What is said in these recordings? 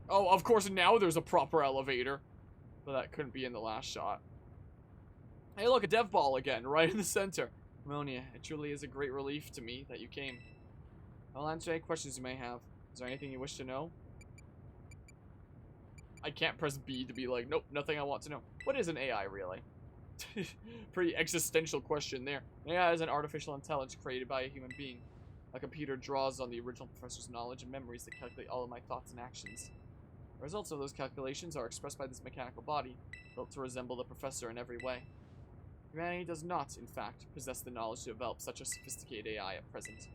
Oh, of course, now there's a proper elevator. But that couldn't be in the last shot. Hey, look, a dev ball again, right in the center. Ammonia, it truly is a great relief to me that you came. I'll answer any questions you may have. Is there anything you wish to know? I can't press B to be like, nope, nothing I want to know. What is an AI, really? Pretty existential question there. An AI is an artificial intelligence created by a human being. A computer draws on the original professor's knowledge and memories to calculate all of my thoughts and actions. The results of those calculations are expressed by this mechanical body, built to resemble the professor in every way. Humanity does not, in fact, possess the knowledge to develop such a sophisticated AI at present.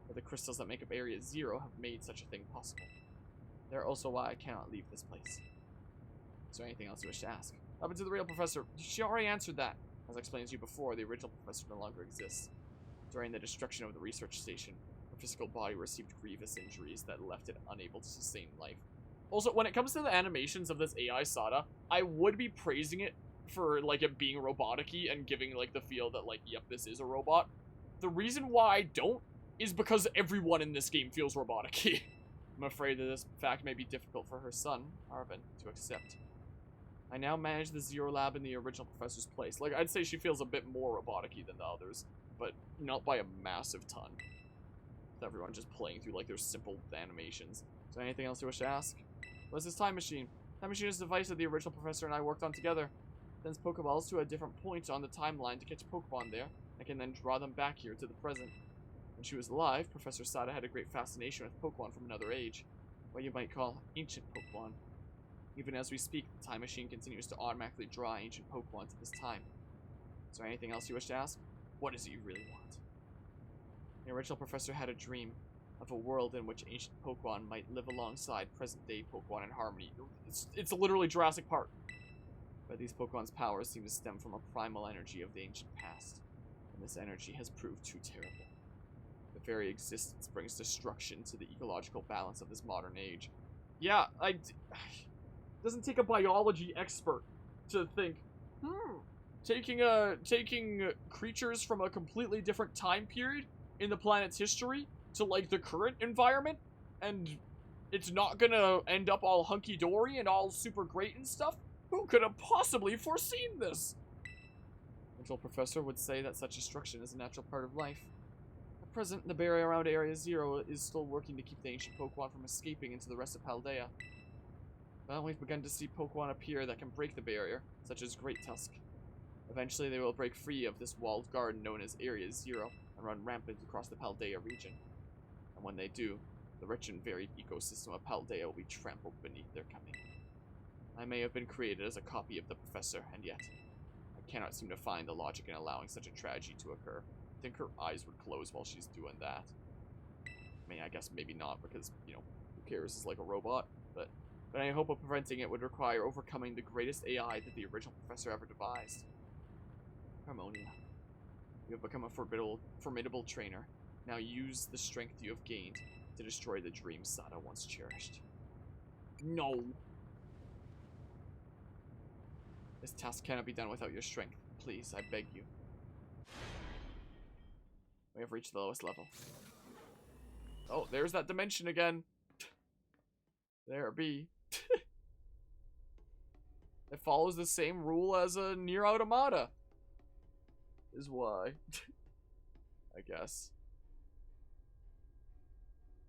But the crystals that make up Area Zero have made such a thing possible. They are also why I cannot leave this place. Is there anything else you wish to ask? What happened to the real professor? She already answered that. As I explained to you before, the original professor no longer exists. During the destruction of the research station, her physical body received grievous injuries that left it unable to sustain life. Also, when it comes to the animations of this AI Sada, I would be praising it for, like, it being robotic-y and giving, like, the feel that, like, yep, this is a robot. The reason why I don't is because everyone in this game feels robotic-y. I'm afraid that this fact may be difficult for her son, Arvin, to accept. I now manage the Zero Lab in the original professor's place. Like, I'd say she feels a bit more robotic-y than the others, but not by a massive ton. With everyone just playing through, like, their simple animations. Is there anything else you wish to ask? What's this time machine? Time machine is a device that the original professor and I worked on together. It sends Pokeballs to a different point on the timeline to catch Pokemon there. I can then draw them back here to the present. When she was alive, Professor Sada had a great fascination with Pokemon from another age. What you might call ancient Pokemon. Even as we speak, the time machine continues to automatically draw ancient Pokemon to this time. Is there anything else you wish to ask? What is it you really want? The original professor had a dream of a world in which ancient Pokemon might live alongside present-day Pokemon in harmony. It's literally Jurassic Park. But these Pokemon's powers seem to stem from a primal energy of the ancient past. And this energy has proved too terrible. The very existence brings destruction to the ecological balance of this modern age. Yeah, doesn't take a biology expert to think, taking creatures from a completely different time period in the planet's history to, like, the current environment, and it's not gonna end up all hunky-dory and all super great and stuff? Who could have possibly foreseen this? The original professor would say that such destruction is a natural part of life. At present, the barrier around Area Zero is still working to keep the ancient Pokemon from escaping into the rest of Paldea. Well, we've begun to see Pokemon appear that can break the barrier, such as Great Tusk. Eventually, they will break free of this walled garden known as Area Zero and run rampant across the Paldea region. And when they do, the rich and varied ecosystem of Paldea will be trampled beneath their coming. I may have been created as a copy of the professor, and yet I cannot seem to find the logic in allowing such a tragedy to occur. I think her eyes would close while she's doing that. I mean, I guess maybe not, because, you know, who cares, it's like a robot, but any hope of preventing it would require overcoming the greatest AI that the original professor ever devised. Harmonia. You have become a formidable trainer. Now use the strength you have gained to destroy the dream Sada once cherished. No! This task cannot be done without your strength. Please, I beg you. We have reached the lowest level. Oh, there's that dimension again. There it be. It follows the same rule as a Nier Automata. Is why. I guess.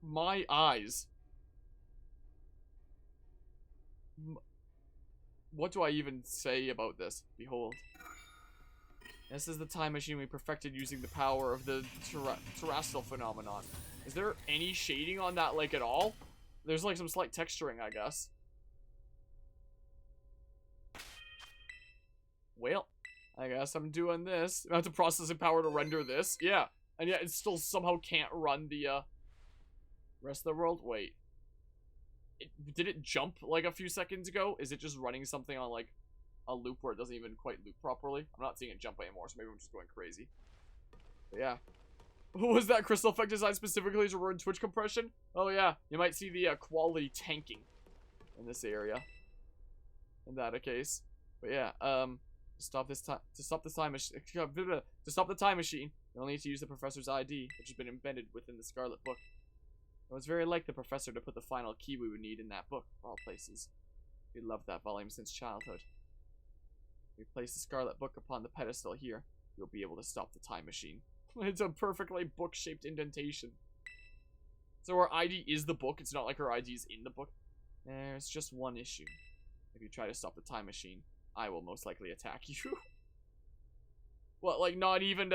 My eyes. What do I even say about this? Behold. This is the time machine we perfected using the power of the terrestrial phenomenon. Is there any shading on that, like, at all? There's, like, some slight texturing, I guess. Well, I guess I'm doing this. I have the processing power to render this. Yeah. And yet it still somehow can't run the, rest of the world. Wait. Did it jump, like, a few seconds ago? Is it just running something on, like, a loop where it doesn't even quite loop properly? I'm not seeing it jump anymore, so maybe I'm just going crazy. But yeah. Was that crystal effect designed specifically to ruin Twitch compression? Oh yeah, you might see the quality tanking in this area. In that case. But yeah, to stop the time machine, you'll need to use the professor's ID, which has been embedded within the Scarlet book. It was very like the professor to put the final key we would need in that book, of all places. We loved that volume since childhood. We place the Scarlet Book upon the pedestal here. You'll be able to stop the time machine. It's a perfectly book-shaped indentation. So her ID is the book. It's not like her ID is in the book. There's just one issue. If you try to stop the time machine, I will most likely attack you. What, like not even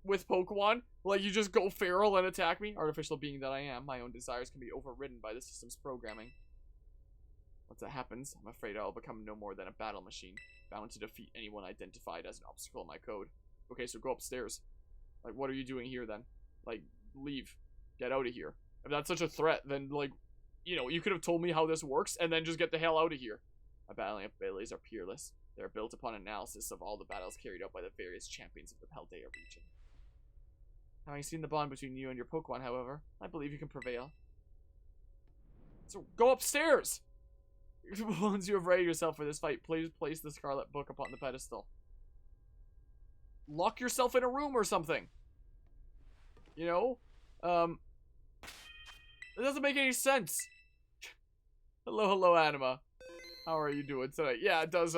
with Pokemon? Like you just go feral and attack me? Artificial being that I am, my own desires can be overridden by the system's programming. Once that happens, I'm afraid I'll become no more than a battle machine, bound to defeat anyone identified as an obstacle in my code. Okay, so go upstairs. Like, what are you doing here then? Like, leave. Get out of here. If that's such a threat, then, like, you know, you could have told me how this works and then just get the hell out of here. My battling abilities are peerless. They're built upon analysis of all the battles carried out by the various champions of the Paldea region. Having seen the bond between you and your Pokemon, however, I believe you can prevail. So, go upstairs! Once you have readied yourself for this fight, please place the Scarlet Book upon the pedestal. Lock yourself in a room or something. You know? It doesn't make any sense. Hello, Anima. How are you doing tonight? Yeah, it does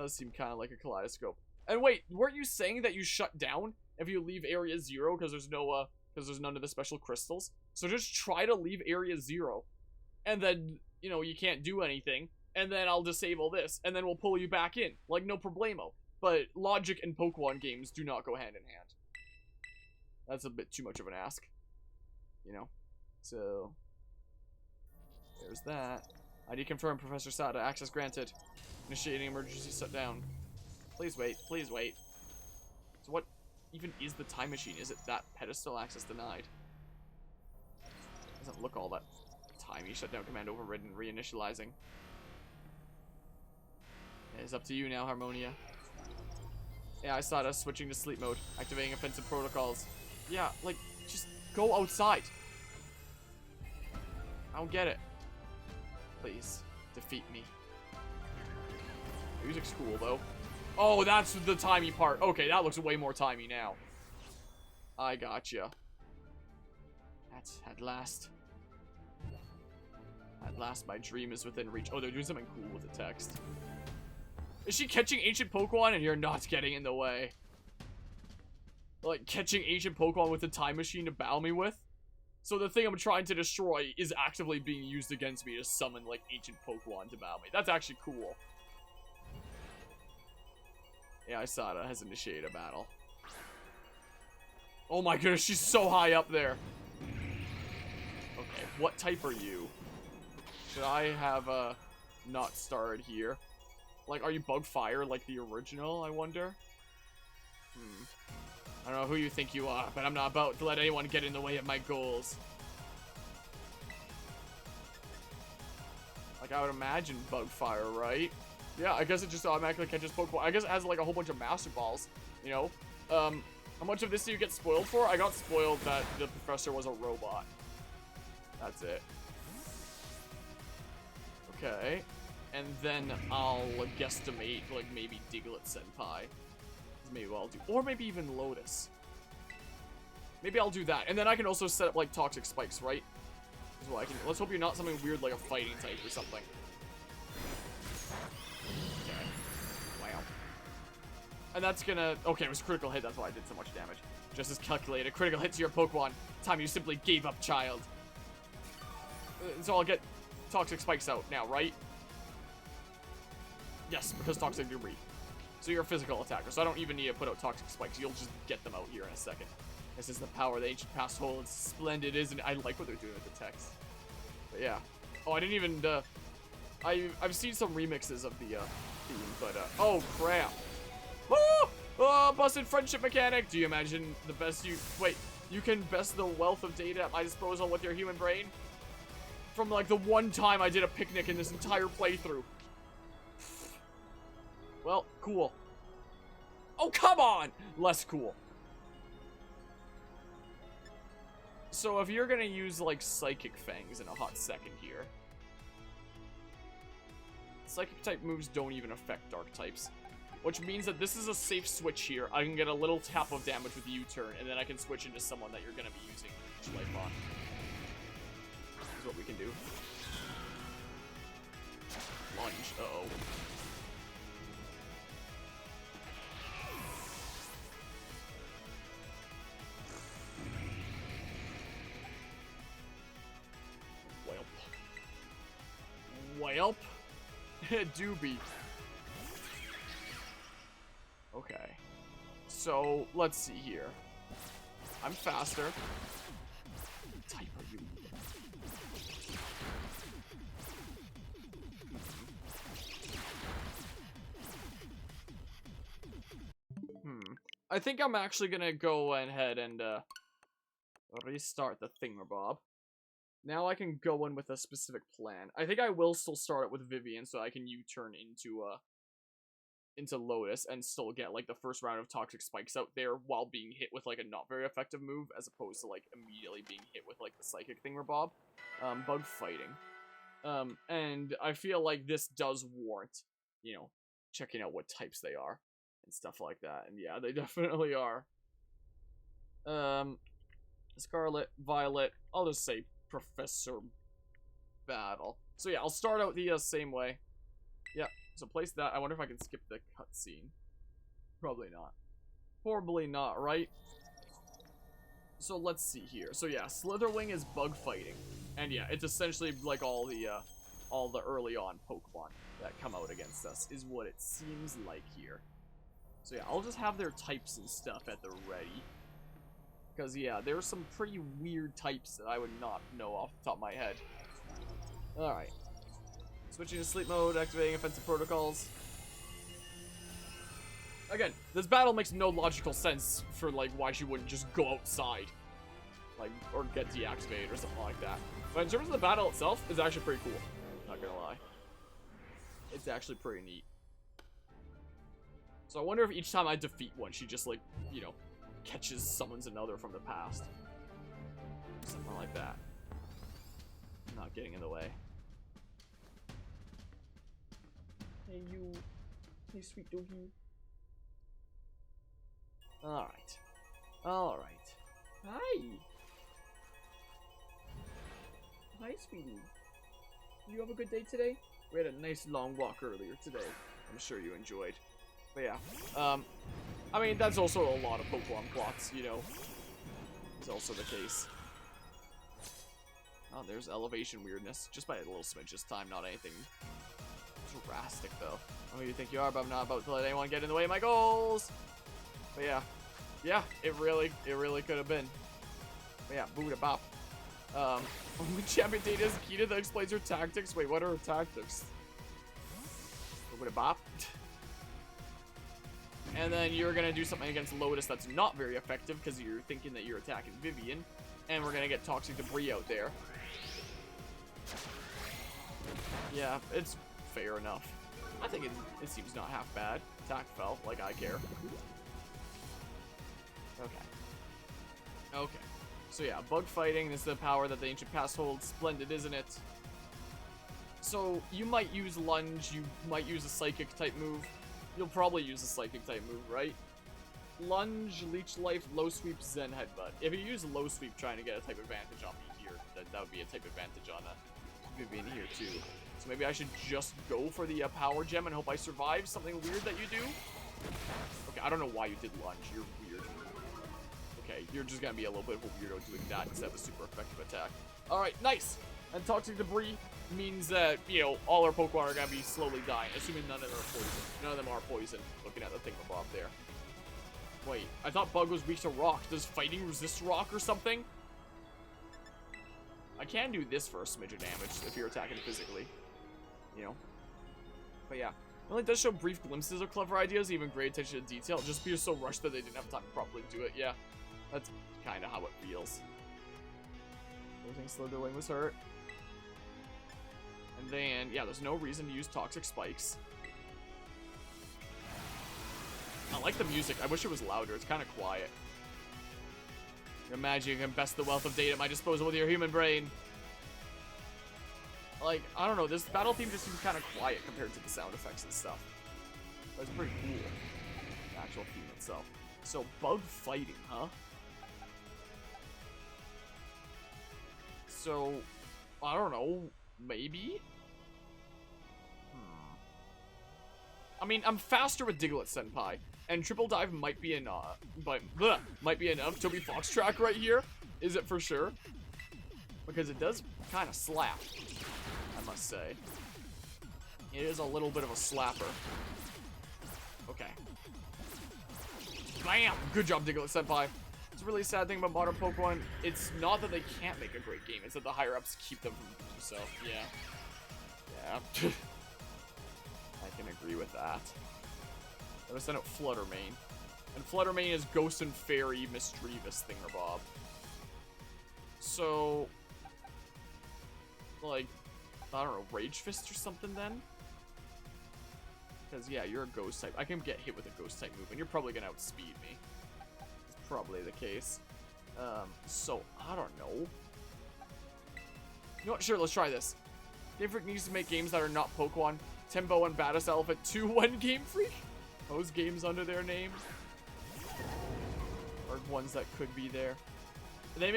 seem kind of like a kaleidoscope. And wait, weren't you saying that you shut down if you leave Area 0 because there's no, because there's none of the special crystals? So just try to leave Area 0. And then, you know, you can't do anything. And then I'll disable this. And then we'll pull you back in. Like, no problemo. But logic and Pokemon games do not go hand in hand. That's a bit too much of an ask. You know? So, there's that. ID confirmed, Professor Sada. Access granted. Initiating emergency shutdown. Please wait. Please wait. So what even is the time machine? Is it that pedestal access denied? Doesn't look all that timey. Shutdown command overridden. Reinitializing. It's up to you now, Harmonia. Yeah, I saw us switching to sleep mode. Activating offensive protocols. Yeah, like, just go outside. I don't get it. Please, defeat me. Music's cool, though. Oh, that's the timey part. Okay, that looks way more timey now. I gotcha. That's at last. At last, my dream is within reach. Oh, they're doing something cool with the text. Is she catching ancient Pokemon and you're not getting in the way? Like, catching ancient Pokemon with a time machine to battle me with? So the thing I'm trying to destroy is actively being used against me to summon, like, ancient Pokemon to battle me. That's actually cool. Yeah, Isada has initiated a battle. Oh my goodness, she's so high up there. Okay, what type are you? Should I have, not started here? Like, are you bug fire like the original, I wonder? I don't know who you think you are, but I'm not about to let anyone get in the way of my goals. Like, I would imagine bug fire, right? Yeah, I guess it just automatically catches Pokemon. I guess it has, like, a whole bunch of Master Balls, you know? How much of this do you get spoiled for? I got spoiled that the professor was a robot. That's it. Okay. And then I'll guesstimate, like, maybe Diglett Senpai. Maybe what I'll do. Or maybe even Lotus. Maybe I'll do that. And then I can also set up, like, Toxic Spikes, right? Is what I can do. Let's hope you're not something weird like a fighting type or something. Okay. Wow. And that's gonna... Okay, it was critical hit. That's why I did so much damage. Just as calculated. Critical hit to your Pokemon. Time you simply gave up, child. So I'll get Toxic Spikes out now, right? Yes, because Toxic Debris. So you're a physical attacker, so I don't even need to put out Toxic Spikes. You'll just get them out here in a second. This is the power the ancient past holds. Splendid, isn't it? I like what they're doing with the text. But yeah. Oh, I didn't even, I've seen some remixes of the, theme, but, oh, crap. Oh! Oh, busted friendship mechanic! Do you imagine the best wait, you can best the wealth of data at my disposal with your human brain? From, like, the one time I did a picnic in this entire playthrough. Well, cool. Oh, come on! Less cool. So if you're gonna use, like, Psychic Fangs in a hot second here. Psychic type moves don't even affect Dark types. Which means that this is a safe switch here. I can get a little tap of damage with U-turn, and then I can switch into someone that you're gonna be using Leech Life on. what we can do. Lunge. Uh-oh. Welp. Doobie. Okay. So, let's see here. I'm faster. What type are you? I think I'm actually gonna go ahead and, restart the thingamabob. Now I can go in with a specific plan. I think I will still start it with Vivian so I can U-turn into Lotus and still get, like, the first round of Toxic Spikes out there while being hit with, like, a not very effective move as opposed to, like, immediately being hit with, like, the Psychic Thingamabob. Bug fighting. And I feel like this does warrant, you know, checking out what types they are and stuff like that. And yeah, they definitely are. Scarlet, Violet, I'll just say Professor Battle. So yeah, I'll start out the same way. Yeah, so place that. I wonder if I can skip the cutscene. Probably not. Probably not, right? So let's see here. So yeah, Slitherwing is bug fighting. And yeah, it's essentially like all the early on Pokemon that come out against us is what it seems like here. So yeah, I'll just have their types and stuff at the ready. Because yeah, there's some pretty weird types that I would not know off the top of my head. Alright. Switching to sleep mode, activating offensive protocols. Again, this battle makes no logical sense for like why she wouldn't just go outside. Like, or get deactivated or something like that. But in terms of the battle itself, it's actually pretty cool. Not gonna lie. It's actually pretty neat. So I wonder if each time I defeat one, she just like, you know, summons another from the past. Something like that. Not getting in the way. Hey you. Hey sweet doggy. Alright. Alright. Hi. Hi sweetie. You have a good day today? We had a nice long walk earlier today. I'm sure you enjoyed. But yeah. I mean, that's also a lot of Pokemon plots, you know. It's also the case. Oh, there's elevation weirdness. Just by a little smidge this time, not anything drastic, though. Oh, you think you are, but I'm not about to let anyone get in the way of my goals! But yeah. Yeah, it really could have been. But yeah, Buddha Bop. Only champion data is Kita that explains her tactics. Wait, what are her tactics? Buddha Bop. And then you're going to do something against Lotus that's not very effective because you're thinking that you're attacking Vivian. And we're going to get Toxic Debris out there. Yeah, it's fair enough. I think it seems not half bad. Attack fell, like I care. Okay. Okay. So yeah, bug fighting, this is the power that the Ancient Past holds. Splendid, isn't it? So you might use Lunge, you might use a Psychic type move. You'll probably use a Psychic type move, right? Lunge, Leech Life, Low Sweep, Zen Headbutt. If you use Low Sweep trying to get a type advantage on me here, that would be a type advantage on Vivian here too. So maybe I should just go for the Power Gem and hope I survive something weird that you do? Okay, I don't know why you did Lunge. You're weird. Okay, you're just gonna be a little bit of a weirdo doing that instead of a super effective attack. Alright, nice! And Toxic Debris means that, you know, all our Pokemon are gonna be slowly dying, assuming none of them are poison. None of them are poison, looking at the thingamabob there. Wait, I thought Bug was weak to Rock. Does Fighting resist Rock or something? I can do this for a smidge of damage if you're attacking physically. You know? But yeah. It only does show brief glimpses of clever ideas, even great attention to detail. Just because so rushed that they didn't have time to properly do it. Yeah. That's kind of how it feels. I think Slitherwing was hurt. And then, yeah, there's no reason to use Toxic Spikes. I like the music. I wish it was louder. It's kind of quiet. Imagine you can best the wealth of data at my disposal with your human brain. Like, I don't know. This battle theme just seems kind of quiet compared to the sound effects and stuff. But it's pretty cool. The actual theme itself. So, bug fighting, huh? So, I don't know. Maybe? I mean, I'm faster with Diglett Senpai, and Triple Dive might be enough, might be enough. Toby Fox track right here, is it for sure? Because it does kind of slap, I must say. It is a little bit of a slapper. Okay. Bam! Good job, Diglett Senpai. It's a really sad thing about modern Pokemon. It's not that they can't make a great game, it's that the higher-ups keep them from doing so. Yeah. Yeah. I can agree with that. I'm gonna send out Fluttermane. And Fluttermane is Ghost and Fairy Mischievous Thingerbob. So, like, I don't know, Rage Fist or something then? Because, yeah, you're a Ghost type. I can get hit with a Ghost type move, and you're probably gonna outspeed me. That's probably the case. So, I don't know. You know what? Sure, let's try this. Game Freak needs to make games that are not Pokemon. Timbo and Badass Elephant 2 1 Game Freak? Those games under their name? Or ones that could be there. They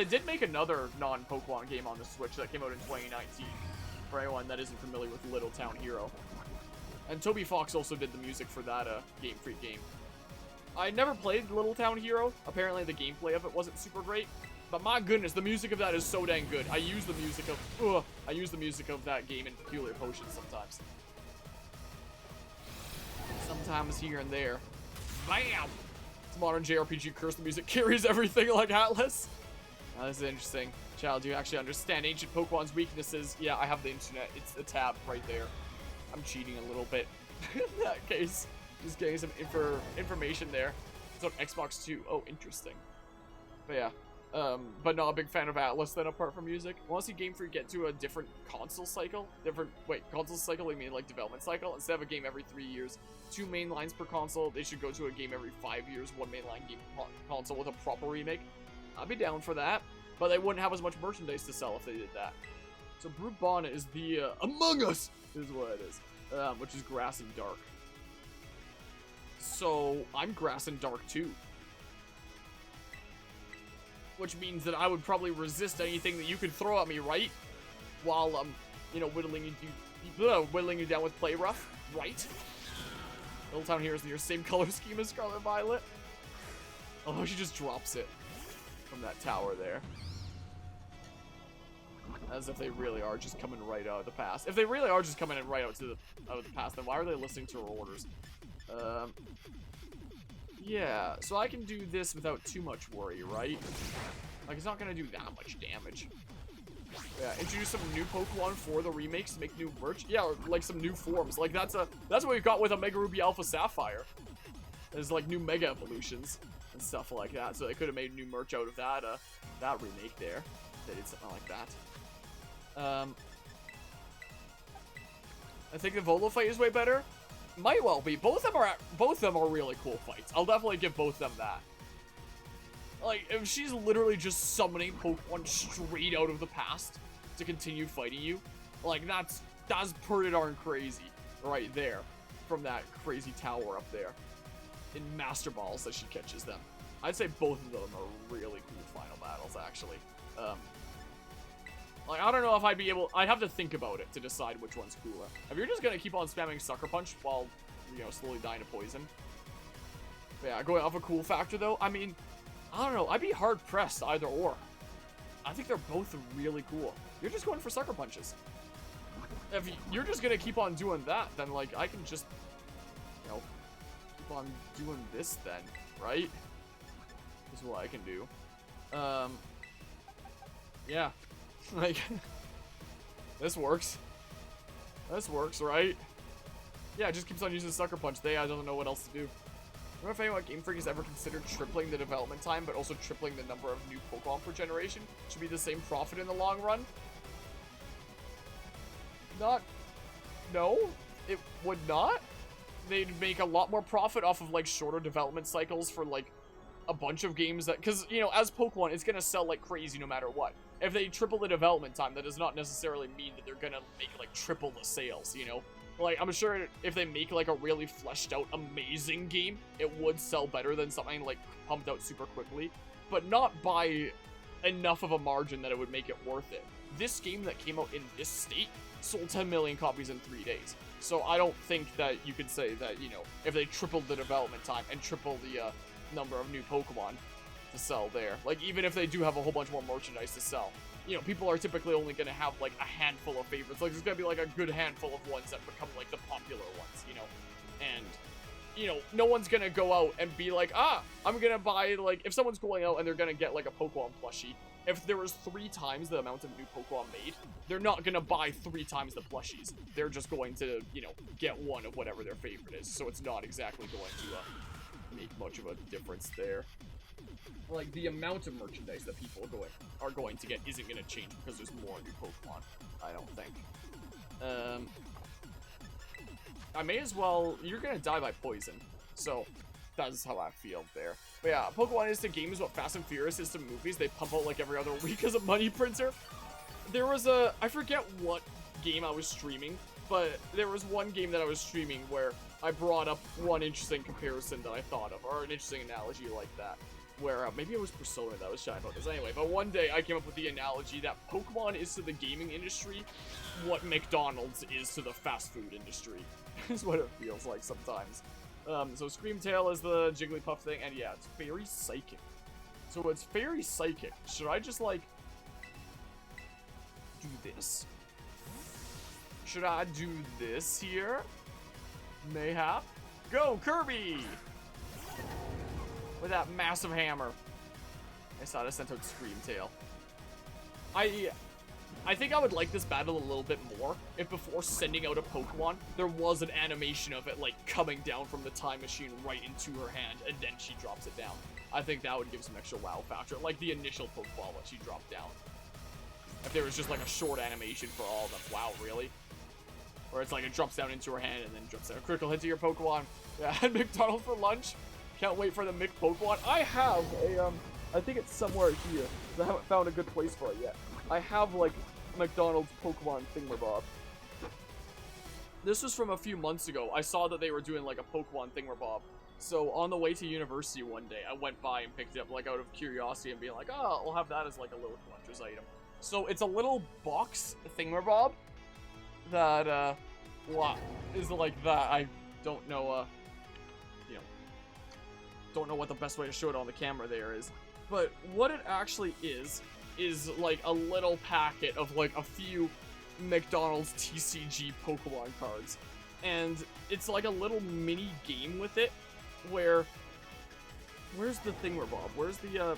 did make another non-Pokemon game on the Switch that came out in 2019. For anyone that isn't familiar with Little Town Hero. And Toby Fox also did the music for that Game Freak game. I never played Little Town Hero. Apparently the gameplay of it wasn't super great. But my goodness, the music of that is so dang good. I use the music of that game in Peculiar Potions sometimes. Sometimes here and there. Bam! It's modern JRPG curse. The music carries everything like Atlas. This is interesting. Child, do you actually understand ancient Pokemon's weaknesses? Yeah, I have the internet. It's a tab right there. I'm cheating a little bit. In that case, just getting some information there. It's on Xbox 2. Oh, interesting. But yeah. But not a big fan of Atlas then, apart from music. I want to see Game Freak get to a different console cycle. Console cycle, I mean like development cycle. Instead of a game every 3 years, 2 main lines per console, they should go to a game every 5 years, 1 mainline game per console with a proper remake. I'd be down for that, but they wouldn't have as much merchandise to sell if they did that. So Brute Bonnet is the, Among Us is what it is, which is Grass and Dark. So, I'm Grass and Dark too. Which means that I would probably resist anything that you could throw at me, right? While, you know, whittling you down with Play Rough, right? Little Town Hero is in your same color scheme as Scarlet Violet. Oh, she just drops it from that tower there. As if they really are just coming right out of the past. If they really are just coming in right out of the past, then why are they listening to her orders? Yeah, so I can do this without too much worry, right? Like, it's not gonna do that much damage. Yeah, introduce some new Pokemon for the remakes, make new merch. Yeah, or like some new forms. Like, that's what we've got with a Mega Ruby Alpha Sapphire. There's like new Mega Evolutions and stuff like that. So they could have made new merch out of that, that remake there. They did something like that. I think the Volo fight is way better. Might well be. Both of them are really cool fights. I'll definitely give both of them that. Like, if she's literally just summoning Pokemon straight out of the past to continue fighting you, like, that's pretty darn crazy right there from that crazy tower up there. In Master Balls as she catches them. I'd say both of them are really cool final battles, actually. Like, I don't know if I'd have to think about it to decide which one's cooler. If you're just gonna keep on spamming Sucker Punch while, you know, slowly dying to poison. But yeah, going off a cool factor, though, I mean, I don't know, I'd be hard-pressed either or. I think they're both really cool. You're just going for Sucker Punches. If you're just gonna keep on doing that, then, like, I can just, you know, keep on doing this then, right? Is what I can do. Yeah. Like, this works. This works, right? Yeah, it just keeps on using Sucker Punch. I don't know what else to do. I wonder if anyone at Game Freak has ever considered tripling the development time, but also tripling the number of new Pokemon per generation. Should be the same profit in the long run. No, it would not. They'd make a lot more profit off of, like, shorter development cycles for, like, a bunch of games that, because, you know, as Pokemon, it's gonna sell like crazy no matter what. If they triple the development time, that does not necessarily mean that they're gonna make, like, triple the sales, you know? Like, I'm sure if they make, like, a really fleshed out, amazing game, it would sell better than something, like, pumped out super quickly, but not by enough of a margin that it would make it worth it. this game that came out in this state sold 10 million copies in 3 days. So I don't think that you could say that, you know, if they tripled the development time and tripled the number of new Pokemon to sell there, like, even if they do have a whole bunch more merchandise to sell, you know, people are typically only going to have, like, a handful of favorites. Like, there's going to be, like, a good handful of ones that become, like, the popular ones, you know? And, you know, no one's going to go out and be like, I'm going to buy, like, if someone's going out and they're going to get, like, a Pokemon plushie, if there was 3 times the amount of new Pokemon made, they're not going to buy 3 times the plushies. They're just going to, you know, get one of whatever their favorite is. So it's not exactly going to make much of a difference there. Like, the amount of merchandise that people are going to get isn't going to change because there's more new Pokemon, I don't think. I may as well... You're going to die by poison. So, that's how I feel there. But yeah, Pokemon is to games what Fast and Furious is to movies. They pump out, like, every other week as a money printer. There was a... I forget what game I was streaming, but there was one game that I was streaming where I brought up one interesting comparison that I thought of, or an interesting analogy like that. Where, maybe it was Persona that was shy about this anyway, but one day I came up with the analogy that Pokemon is to the gaming industry what McDonald's is to the fast food industry. Is what it feels like sometimes. So Screamtail is the Jigglypuff thing, and yeah, it's very psychic. So it's very psychic. Should I just, like, do this? Should I do this here? Mayhap? Go, Kirby! With that massive hammer. I saw it sent out Screamtail. I think I would like this battle a little bit more if before sending out a Pokemon, there was an animation of it, like, coming down from the time machine right into her hand, and then she drops it down. I think that would give some extra wow factor, like the initial Pokeball when she dropped down. If there was just, like, a short animation for all of them. Wow, really? Or it's like it drops down into her hand and then drops down. Critical hit to your Pokemon. Yeah, and McDonald's for lunch. Can't wait for the Mick Pokemon. I have a, I think it's somewhere here. I haven't found a good place for it yet. I have, like, McDonald's Pokemon thingamabob. This was from a few months ago. I saw that they were doing, like, a Pokemon thingamabob. So, on the way to university one day, I went by and picked it up, like, out of curiosity and being like, oh, I'll have that as, like, a little collector's item. So, it's a little box thingamabob that, what is like that. I don't know, you know, don't know what the best way to show it on the camera there is. But what it actually is like a little packet of like a few McDonald's TCG Pokemon cards. And it's like a little mini game with it where, where's the thingamabob? Where's the,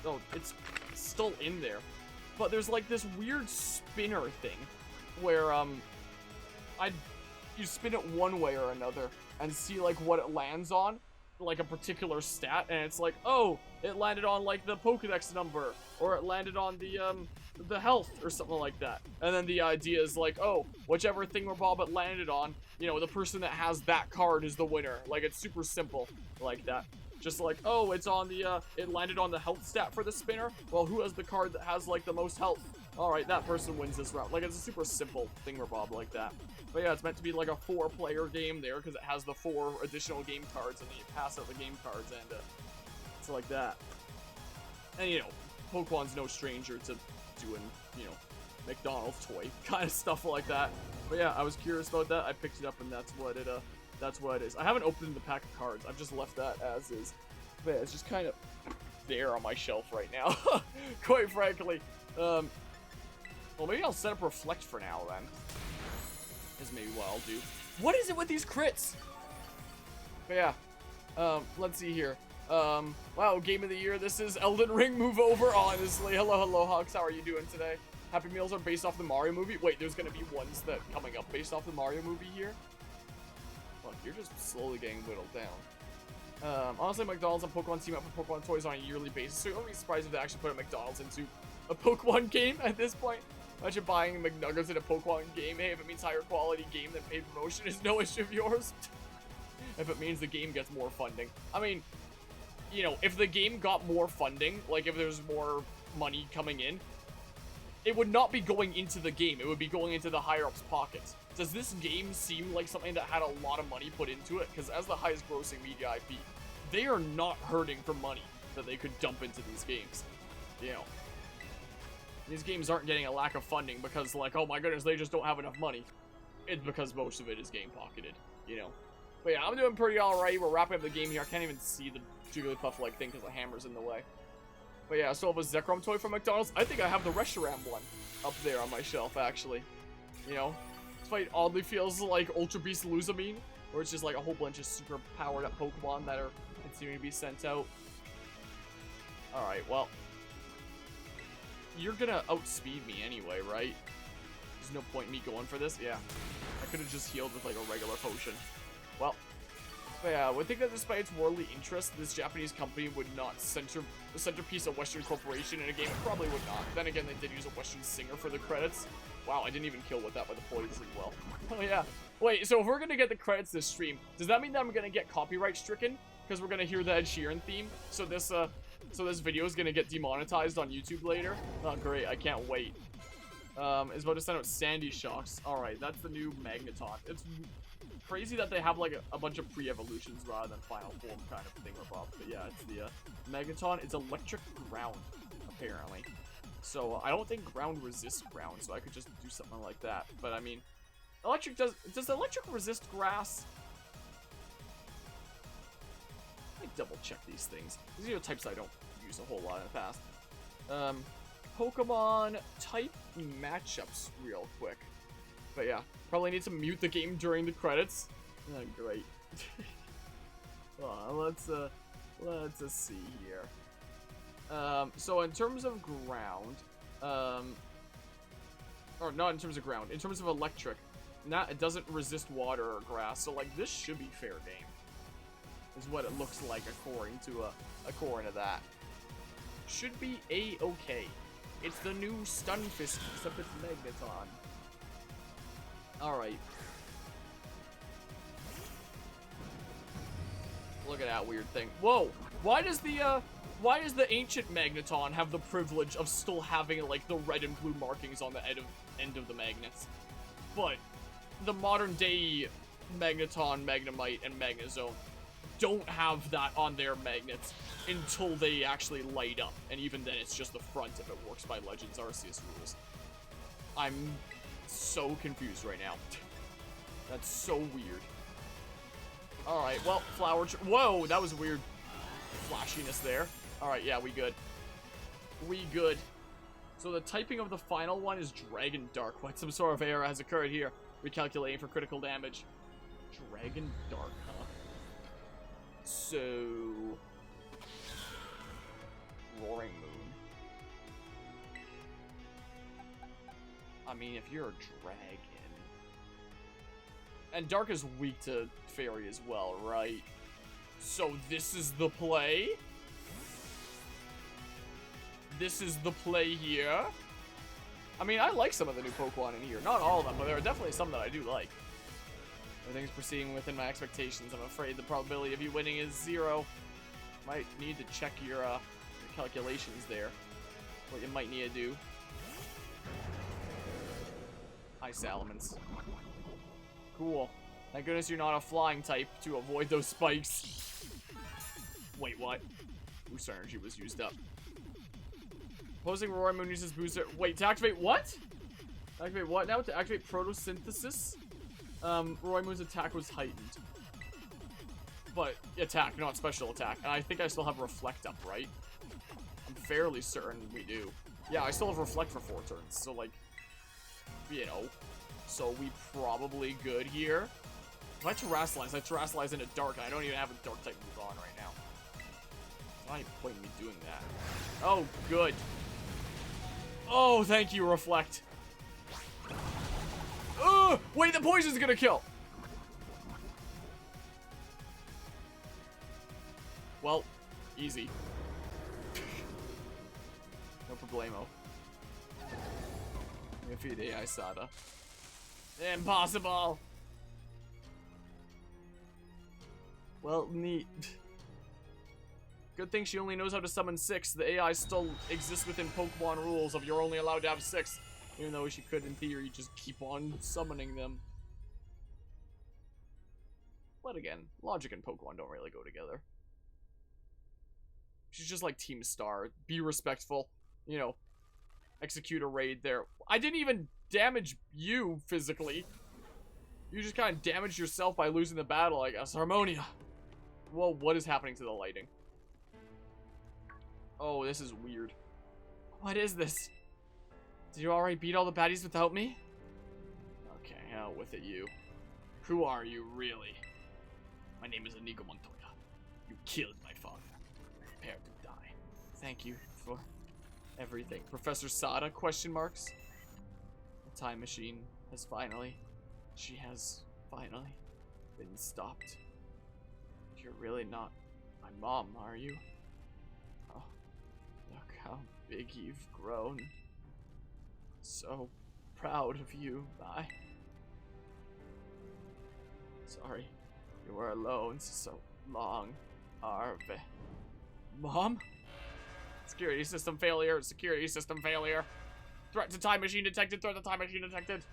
oh, it's still in there. But there's like this weird spinner thing where, you spin it one way or another and see like what it lands on, like a particular stat, and it's like, oh, it landed on like the Pokedex number, or it landed on the health or something like that. And then the idea is like, oh, whichever thingamabob it landed on, you know, the person that has that card is the winner. Like, it's super simple like that. Just like, oh, it's on the, it landed on the health stat for the spinner. Well, who has the card that has like the most health? Alright, that person wins this round. Like, it's a super simple thingamabob like that. But yeah, it's meant to be like a 4-player game there, because it has the 4 additional game cards, and then you pass out the game cards, and it's like that. And, you know, Pokemon's no stranger to doing, you know, McDonald's toy kind of stuff like that. But yeah, I was curious about that. I picked it up, and that's what it is. I haven't opened the pack of cards. I've just left that as is. But yeah, it's just kind of there on my shelf right now, quite frankly. Well, maybe I'll set up Reflect for now, then. Is maybe what I'll do. What is it with these crits? But yeah, let's see here. Wow, Game of the Year. This is Elden Ring. Move over, honestly. Hello, Hawks. How are you doing today? Happy Meals are based off the Mario movie. Wait, there's gonna be ones that coming up based off the Mario movie here? Look, you're just slowly getting whittled down. Honestly, McDonald's and Pokemon team up for Pokemon toys on a yearly basis, so you won't be surprised if they actually put a McDonald's into a Pokemon game at this point. Imagine buying McNuggets in a Pokemon game. Hey, if it means higher quality game than paid promotion is no issue of yours. If it means the game gets more funding. I mean, you know, if the game got more funding, like if there's more money coming in, it would not be going into the game. It would be going into the higher-ups' pockets. Does this game seem like something that had a lot of money put into it? Because as the highest grossing media IP, they are not hurting for money that they could dump into these games. You know. These games aren't getting a lack of funding because, like, oh my goodness, they just don't have enough money. It's because most of it is game pocketed, you know. But yeah, I'm doing pretty alright. We're wrapping up the game here. I can't even see the Jigglypuff-like thing because the hammer's in the way. But yeah, I still have a Zekrom toy from McDonald's. I think I have the Reshiram one up there on my shelf, actually. You know, this fight oddly feels like Ultra Beast Luzamine, where it's just like a whole bunch of super powered up Pokemon that are continuing to be sent out. Alright, well, you're gonna outspeed me anyway, right? There's no point in me going for this. Yeah, I could have just healed with like a regular potion. Well, but yeah, I would think that despite its worldly interest, this Japanese company would not the centerpiece of Western corporation in a game. It probably would not. Then again, they did use a Western singer for the credits. Wow, I didn't even kill with that by the poison well. Oh yeah. Wait, so if we're gonna get the credits this stream, does that mean that I'm gonna get copyright stricken? Because we're gonna hear the Ed Sheeran theme. So this video is gonna get demonetized on YouTube later. Oh great, I can't wait. Is about to send out Sandy Shocks. Alright, that's the new Magneton. It's crazy that they have like a bunch of pre-evolutions rather than final form kind of thing above. But yeah, it's the Magneton. It's electric ground, apparently. So I don't think ground resists ground, so I could just do something like that. But I mean, electric does electric resist grass? Let me double check these things. These are types I don't use a whole lot in the past. Pokemon type matchups real quick. But yeah, probably need to mute the game during the credits. Oh, great. Let's see here. So in terms of ground, or not in terms of ground, in terms of electric, it doesn't resist water or grass. So like this should be fair game, is what it looks like according to that. Should be a-okay. It's the new Stunfisk, except it's Magneton. Alright. Look at that weird thing. Whoa! Why does the ancient Magneton have the privilege of still having like the red and blue markings on the end of the magnets? But the modern day Magneton, Magnemite, and Magnezone don't have that on their magnets until they actually light up. And even then it's just the front if it works by Legends Arceus rules. I'm so confused right now. That's so weird. Alright, well, whoa, that was weird flashiness there. Alright, yeah, we good. We good. So the typing of the final one is Dragon Dark. What, some sort of error has occurred here. Recalculating for critical damage. Dragon Dark, huh? So... Roaring Moon. I mean, if you're a dragon... And Dark is weak to Fairy as well, right? So this is the play? This is the play here? I mean, I like some of the new Pokemon in here. Not all of them, but there are definitely some that I do like. Everything's proceeding within my expectations. I'm afraid the probability of you winning is 0. Might need to check your calculations there. What you might need to do. Hi, Salamence. Cool. Thank goodness you're not a flying type to avoid those spikes. Wait, what? Booster energy was used up. Opposing Roaring Moon uses booster. Wait, to activate what? Activate what now? To activate photosynthesis? Roaring Moon's attack was heightened. But attack, not special attack. And I think I still have Reflect up, right? I'm fairly certain we do. Yeah, I still have Reflect for 4 turns. So, like, you know. So we probably good here. If I Terrasilize into Dark, and I don't even have a Dark type move on right now. There's not even point in me doing that. Oh, good. Oh, thank you, Reflect. Ugh! Wait, the poison's gonna kill! Well, easy. No problemo. Defeat AI Sada. Impossible! Well, neat. Good thing she only knows how to summon 6. The AI still exists within Pokemon rules of you're only allowed to have 6. Even though she could, in theory, just keep on summoning them. But again, logic and Pokemon don't really go together. She's just like Team Star. Be respectful. You know, execute a raid there. I didn't even damage you physically. You just kind of damaged yourself by losing the battle, I guess. Harmonia. Whoa, what is happening to the lighting? Oh, this is weird. What is this? Did you already beat all the baddies without me? Okay, hell with it, you. Who are you, really? My name is Inigo Montoya. You killed my father. Prepare to die. Thank you for everything. Professor Sada, question marks? The time machine has finally... She has finally been stopped. You're really not my mom, are you? Oh, look how big you've grown. So proud of you, bye. Sorry, you were alone so long, Arve. Mom? Security system failure, security system failure. Threat to time machine detected, threat to time machine detected.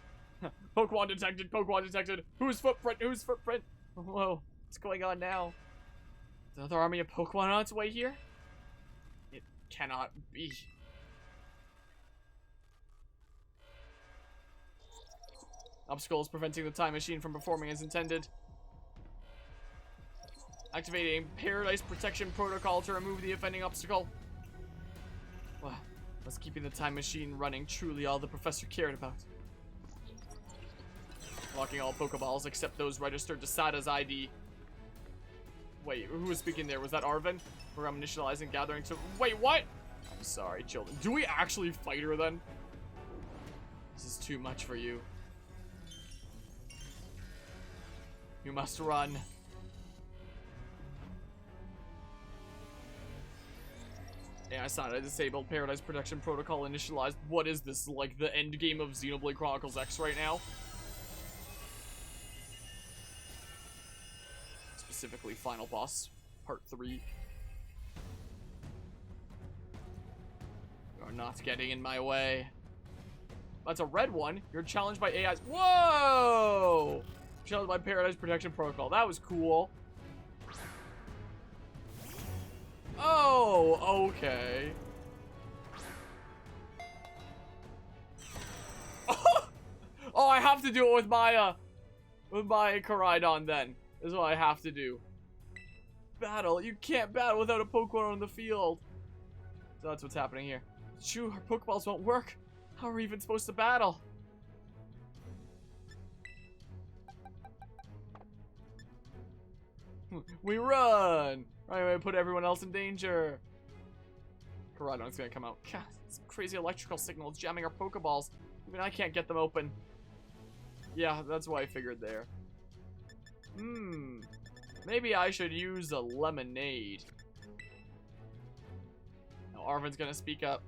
Pokemon detected, Pokemon detected. Whose footprint, whose footprint? Whoa, what's going on now? Is another army of Pokemon on its way here? It cannot be. Obstacles preventing the time machine from performing as intended. Activating Paradise Protection Protocol to remove the offending obstacle. Wow, was keeping the time machine running truly all the professor cared about. Locking all Pokeballs except those registered to Sada's ID. Wait, who was speaking there? Was that Arven? Program initializing, gathering to... Wait, what? I'm sorry, children. Do we actually fight her then? This is too much for you. You must run. Yeah, I saw it. Disabled Paradise Protection Protocol initialized. What is this? Like the end game of Xenoblade Chronicles X right now? Specifically, Final Boss Part 3. You're not getting in my way. That's a red one. You're challenged by AIs. Whoa! Challenged by Paradise Protection Protocol. That was cool. Oh, okay. Oh, I have to do it with my Koraidon then. This is what I have to do. Battle. You can't battle without a Pokemon on the field. So that's what's happening here. Shoo, our Pokeballs won't work. How are we even supposed to battle? We run! Right away, put everyone else in danger. Koraidon's gonna come out. God, some crazy electrical signals jamming our Pokeballs. Even I can't get them open. Yeah, that's what I figured there. Maybe I should use a lemonade. Now Arven's gonna speak up.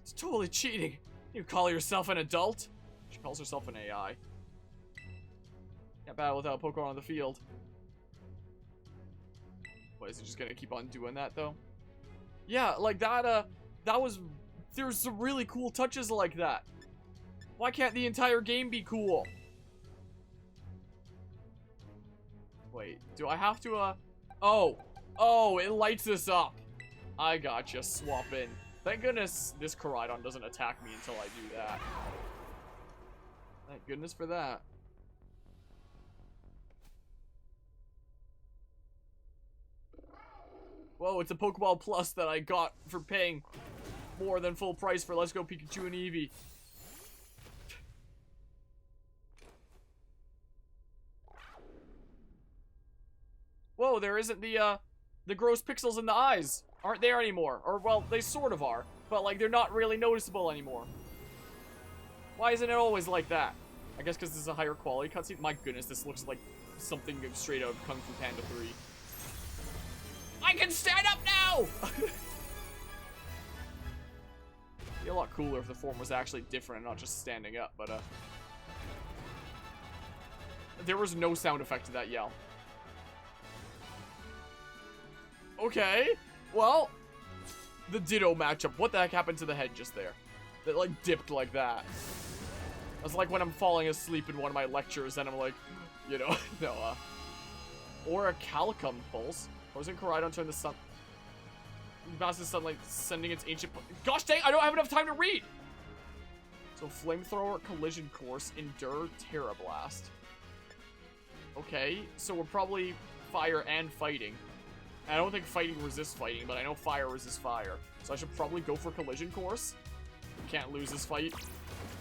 It's totally cheating. You call yourself an adult? She calls herself an AI. Can't battle without a Pokemon on the field. What, is it just gonna keep on doing that though? Yeah, like that was... There's some really cool touches like that. Why can't the entire game be cool? Wait, do I have to, Oh, it lights this up. I gotcha, swap in. Thank goodness this Koraidon doesn't attack me until I do that. Thank goodness for that. Whoa, it's a Pokeball Plus that I got for paying more than full price for Let's Go Pikachu and Eevee. Whoa, there isn't the gross pixels in the eyes. Aren't there anymore. Or, well, they sort of are. But, like, they're not really noticeable anymore. Why isn't it always like that? I guess because this is a higher quality cutscene. My goodness, this looks like something straight out of Kung Fu Panda 3. I can stand up now! It'd be a lot cooler if the form was actually different and not just standing up, but, there was no sound effect to that yell. Okay, well, the Ditto matchup. What the heck happened to the head just there? That, like, dipped like that. That's like when I'm falling asleep in one of my lectures and I'm like, you know, no, or a Calicum Pulse. Wasn't Koraidon turn the sun? Massive sunlight sending its ancient... Gosh dang, I don't have enough time to read! So, flamethrower, collision course, endure, Terra Blast. Okay, so we're probably fire and fighting. I don't think fighting resists fighting, but I know fire resists fire. So I should probably go for collision course. Can't lose this fight.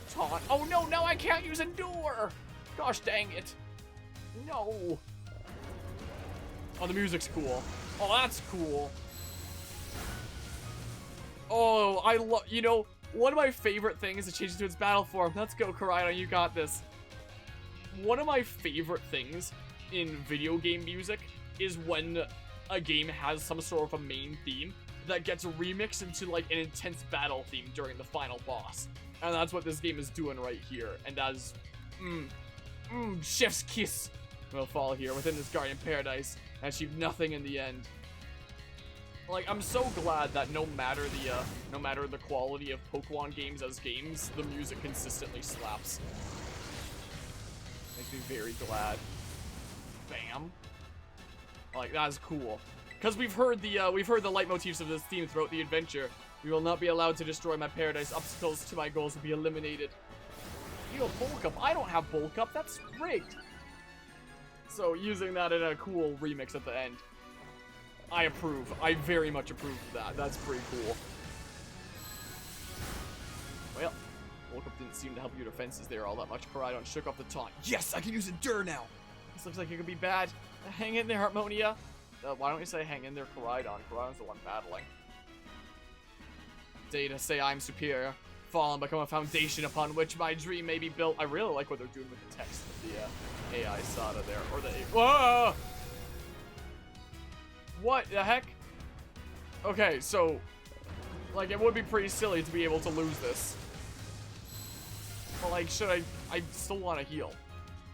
Taunt. Oh no, now I can't use endure! Gosh dang it. No. Oh, the music's cool. Oh, that's cool. Oh, I love, you know, one of my favorite things is to change it to its battle form. Let's go, Koraidon, you got this. One of my favorite things in video game music is when a game has some sort of a main theme that gets remixed into like an intense battle theme during the final boss. And that's what this game is doing right here. And as, chef's kiss will fall here within this Guardian Paradise and achieve nothing in the end. Like, I'm so glad that no matter the quality of Pokemon games as games, the music consistently slaps. Makes me very glad. Bam. Like, that's cool. Because we've heard the leitmotifs of this theme throughout the adventure. You will not be allowed to destroy my paradise. Obstacles to my goals will be eliminated. You have Bulk Up. I don't have Bulk Up. That's rigged. So, using that in a cool remix at the end. I approve. I very much approve of that. That's pretty cool. Well, Bulk Up didn't seem to help your defenses there all that much. Koraidon shook off the taunt. Yes, I can use Endure now. This looks like it could be bad. Hang in there, Harmonia. Why don't you say hang in there, Koraidon? Koraidon's the one battling. Data say I'm superior. Fall and become a foundation upon which my dream may be built. I really like what they're doing with the text of the AI Sada there. Or the... Whoa! What the heck? Okay, so... Like, it would be pretty silly to be able to lose this. But, like, should I... I still want to heal.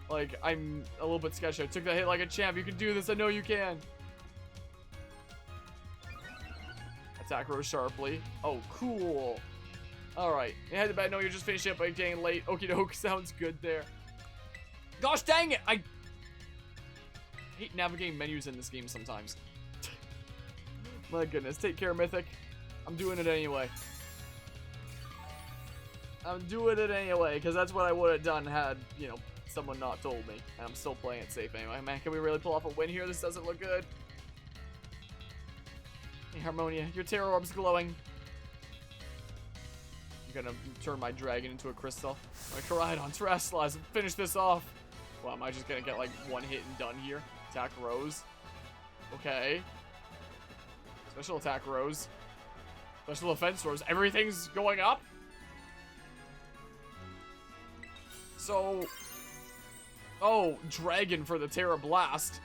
Like, I'm a little bit sketchy. I took that hit like a champ. You can do this. I know you can. Attack Rose sharply. Oh, cool. Alright. You had to bet. No, you're just finishing up by getting late. Okie doke. Sounds good there. Gosh dang it! I hate navigating menus in this game sometimes. My goodness. Take care, Mythic. I'm doing it anyway. I'm doing it anyway, because that's what I would have done had, you know, someone not told me. And I'm still playing it safe anyway. Man, can we really pull off a win here? This doesn't look good. Hey, Harmonia, your Terror Orb's glowing. I'm gonna turn my dragon into a crystal. My Koraidon, Terrestrialize, and finish this off. Well, am I just gonna get like one hit and done here? Attack Rose. Okay. Special attack Rose. Special defense Rose. Everything's going up? So... Oh, dragon for the Terra Blast.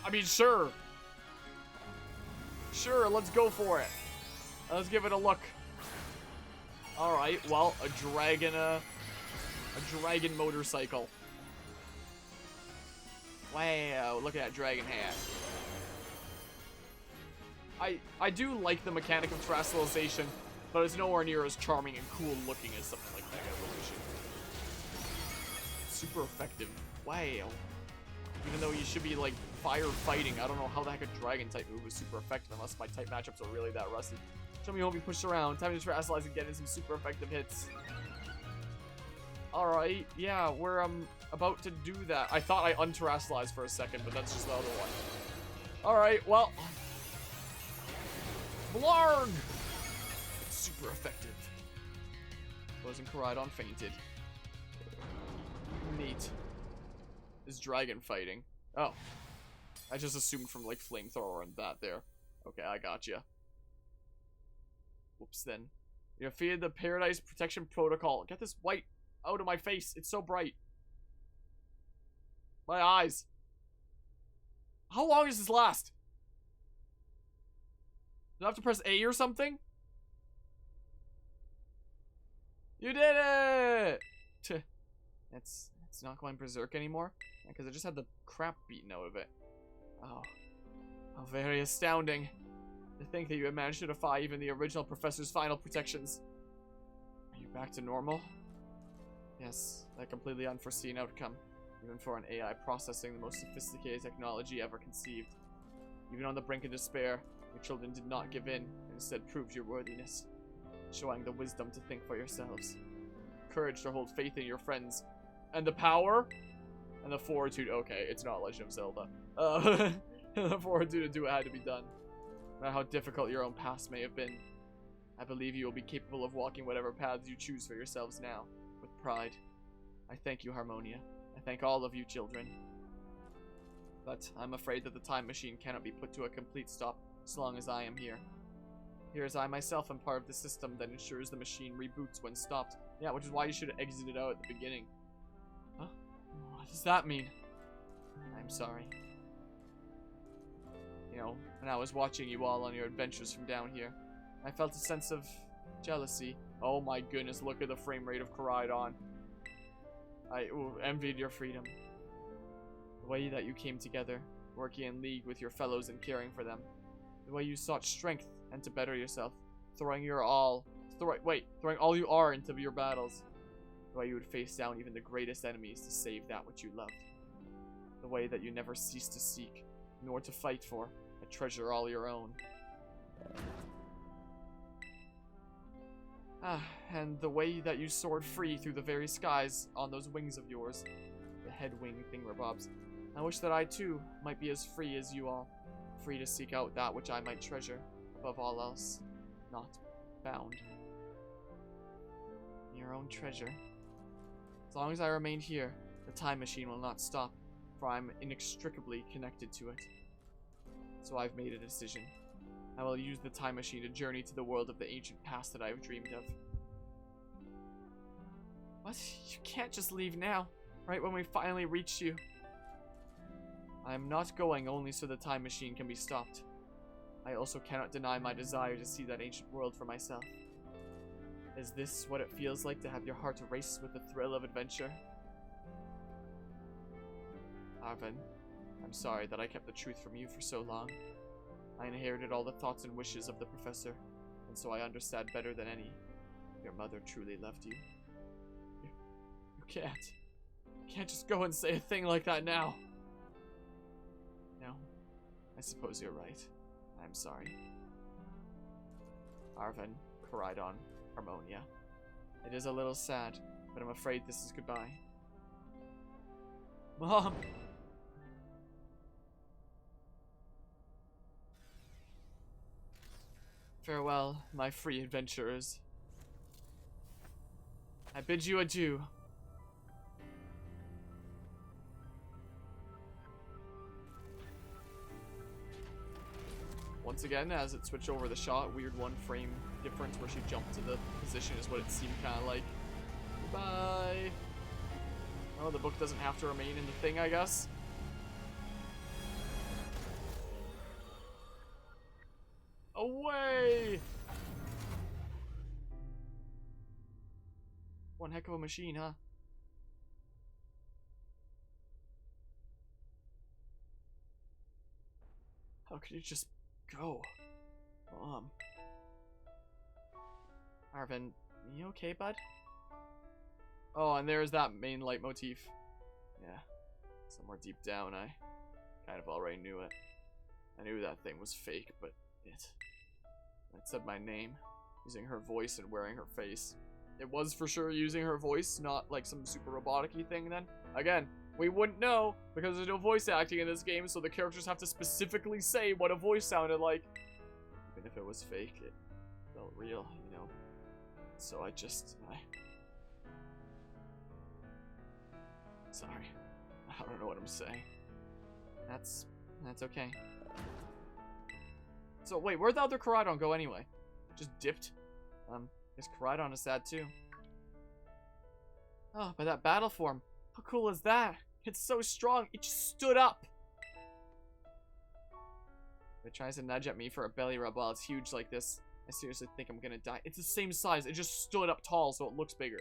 I mean, sure. Sure, let's go for it. Let's give it a look. Alright, well, a dragon motorcycle. Wow, look at that dragon hat. I do like the mechanic of terrestrialization, but it's nowhere near as charming and cool looking as something like Mega Evolution. Super effective. Wow. Even though you should be like firefighting, I don't know how the heck a dragon type move is super effective unless my type matchups are really that rusty. Show me you won't be pushed around. Time to terrestrialize and get in some super effective hits. Alright, yeah, we're about to do that. I thought I unterrestrialized for a second, but that's just the other one. Alright, well. Blarg! It's super effective. Wasn't Koraidon fainted. Neat. Is dragon fighting? Oh. I just assumed from like flamethrower and that there. Okay, I gotcha. Whoops then. You defeated the Paradise Protection Protocol. Get this white out of my face. It's so bright. My eyes. How long does this last? Do I have to press A or something? You did it! It's not going berserk anymore. Because I just had the crap beaten out of it. Oh. How very astounding. To think that you had managed to defy even the original professor's final protections. Are you back to normal? Yes, a completely unforeseen outcome. Even for an AI processing the most sophisticated technology ever conceived. Even on the brink of despair, Your children did not give in, and instead proved your worthiness, showing the wisdom to think for yourselves, courage to hold faith in your friends, and the power, and the fortitude. Okay, it's not Legend of Zelda. And the fortitude to do what had to be done. No matter how difficult your own past may have been, I believe you will be capable of walking whatever paths you choose for yourselves now, with pride. I thank you, Harmonia. I thank all of you, children. But I'm afraid that the time machine cannot be put to a complete stop as long as I am here. Here as I myself am part of the system that ensures the machine reboots when stopped. Yeah, which is why you should have exited out at the beginning. Huh? What does that mean? I'm sorry. You know, when I was watching you all on your adventures from down here, I felt a sense of jealousy. Oh my goodness, look at the frame rate of Koraidon. I envied your freedom. The way that you came together, working in league with your fellows and caring for them. The way you sought strength and to better yourself, throwing all you are into your battles. The way you would face down even the greatest enemies to save that which you loved. The way that you never ceased to seek, nor to fight for, a treasure all your own. And the way that you soared free through the very skies on those wings of yours, the head wing thingamabobs. I wish that I too might be as free as you all, free to seek out that which I might treasure, above all else, not bound. Your own treasure. As long as I remain here, the time machine will not stop, for I am inextricably connected to it. So I've made a decision. I will use the time machine to journey to the world of the ancient past that I have dreamed of. What? You can't just leave now, right when we finally reach you. I am not going only so the time machine can be stopped. I also cannot deny my desire to see that ancient world for myself. Is this what it feels like to have your heart race with the thrill of adventure? Arven, I'm sorry that I kept the truth from you for so long. I inherited all the thoughts and wishes of the professor, and so I understand better than any. Your mother truly loved you. You can't. You can't just go and say a thing like that now. No, I suppose you're right. I'm sorry. Arven, Koraidon, Harmonia. It is a little sad, but I'm afraid this is goodbye. Mom! Farewell, my free adventurers. I bid you adieu. Once again, as it switched over the shot, weird one frame difference where she jumped to the position is what it seemed kind of like. Goodbye. Oh, the book doesn't have to remain in the thing, I guess. Away! One heck of a machine, huh? How could you just go? Arven, you okay, bud? Oh, and there's that main leitmotif. Yeah, somewhere deep down, I kind of already knew it. I knew that thing was fake, but it said my name, using her voice and wearing her face. It was for sure using her voice, not like some super robotic-y thing then. Again, we wouldn't know because there's no voice acting in this game, so the characters have to specifically say what a voice sounded like. Even if it was fake, it felt real, you know. So sorry. I don't know what I'm saying. That's okay. So wait, where'd the other Koraidon go anyway? Just dipped? Guess Koraidon is sad too. Oh, by that battle form. How cool is that? It's so strong, it just stood up. It tries to nudge at me for a belly rub while it's huge like this. I seriously think I'm gonna die. It's the same size, it just stood up tall so it looks bigger.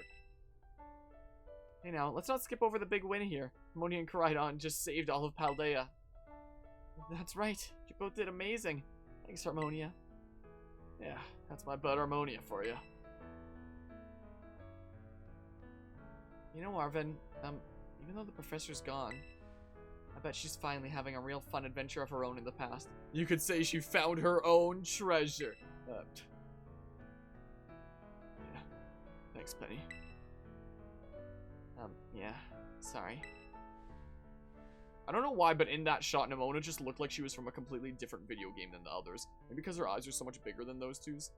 Hey now, let's not skip over the big win here. Harmonia and Koraidon just saved all of Paldea. That's right, you both did amazing. Thanks, Harmonia. Yeah, that's my bud Harmonia for you. You know, Arven, even though the professor's gone, I bet she's finally having a real fun adventure of her own in the past. You could say she found her own treasure. Yeah. Thanks, Penny. Yeah. Sorry. I don't know why, but in that shot, Nimona just looked like she was from a completely different video game than the others. Maybe because her eyes are so much bigger than those two's.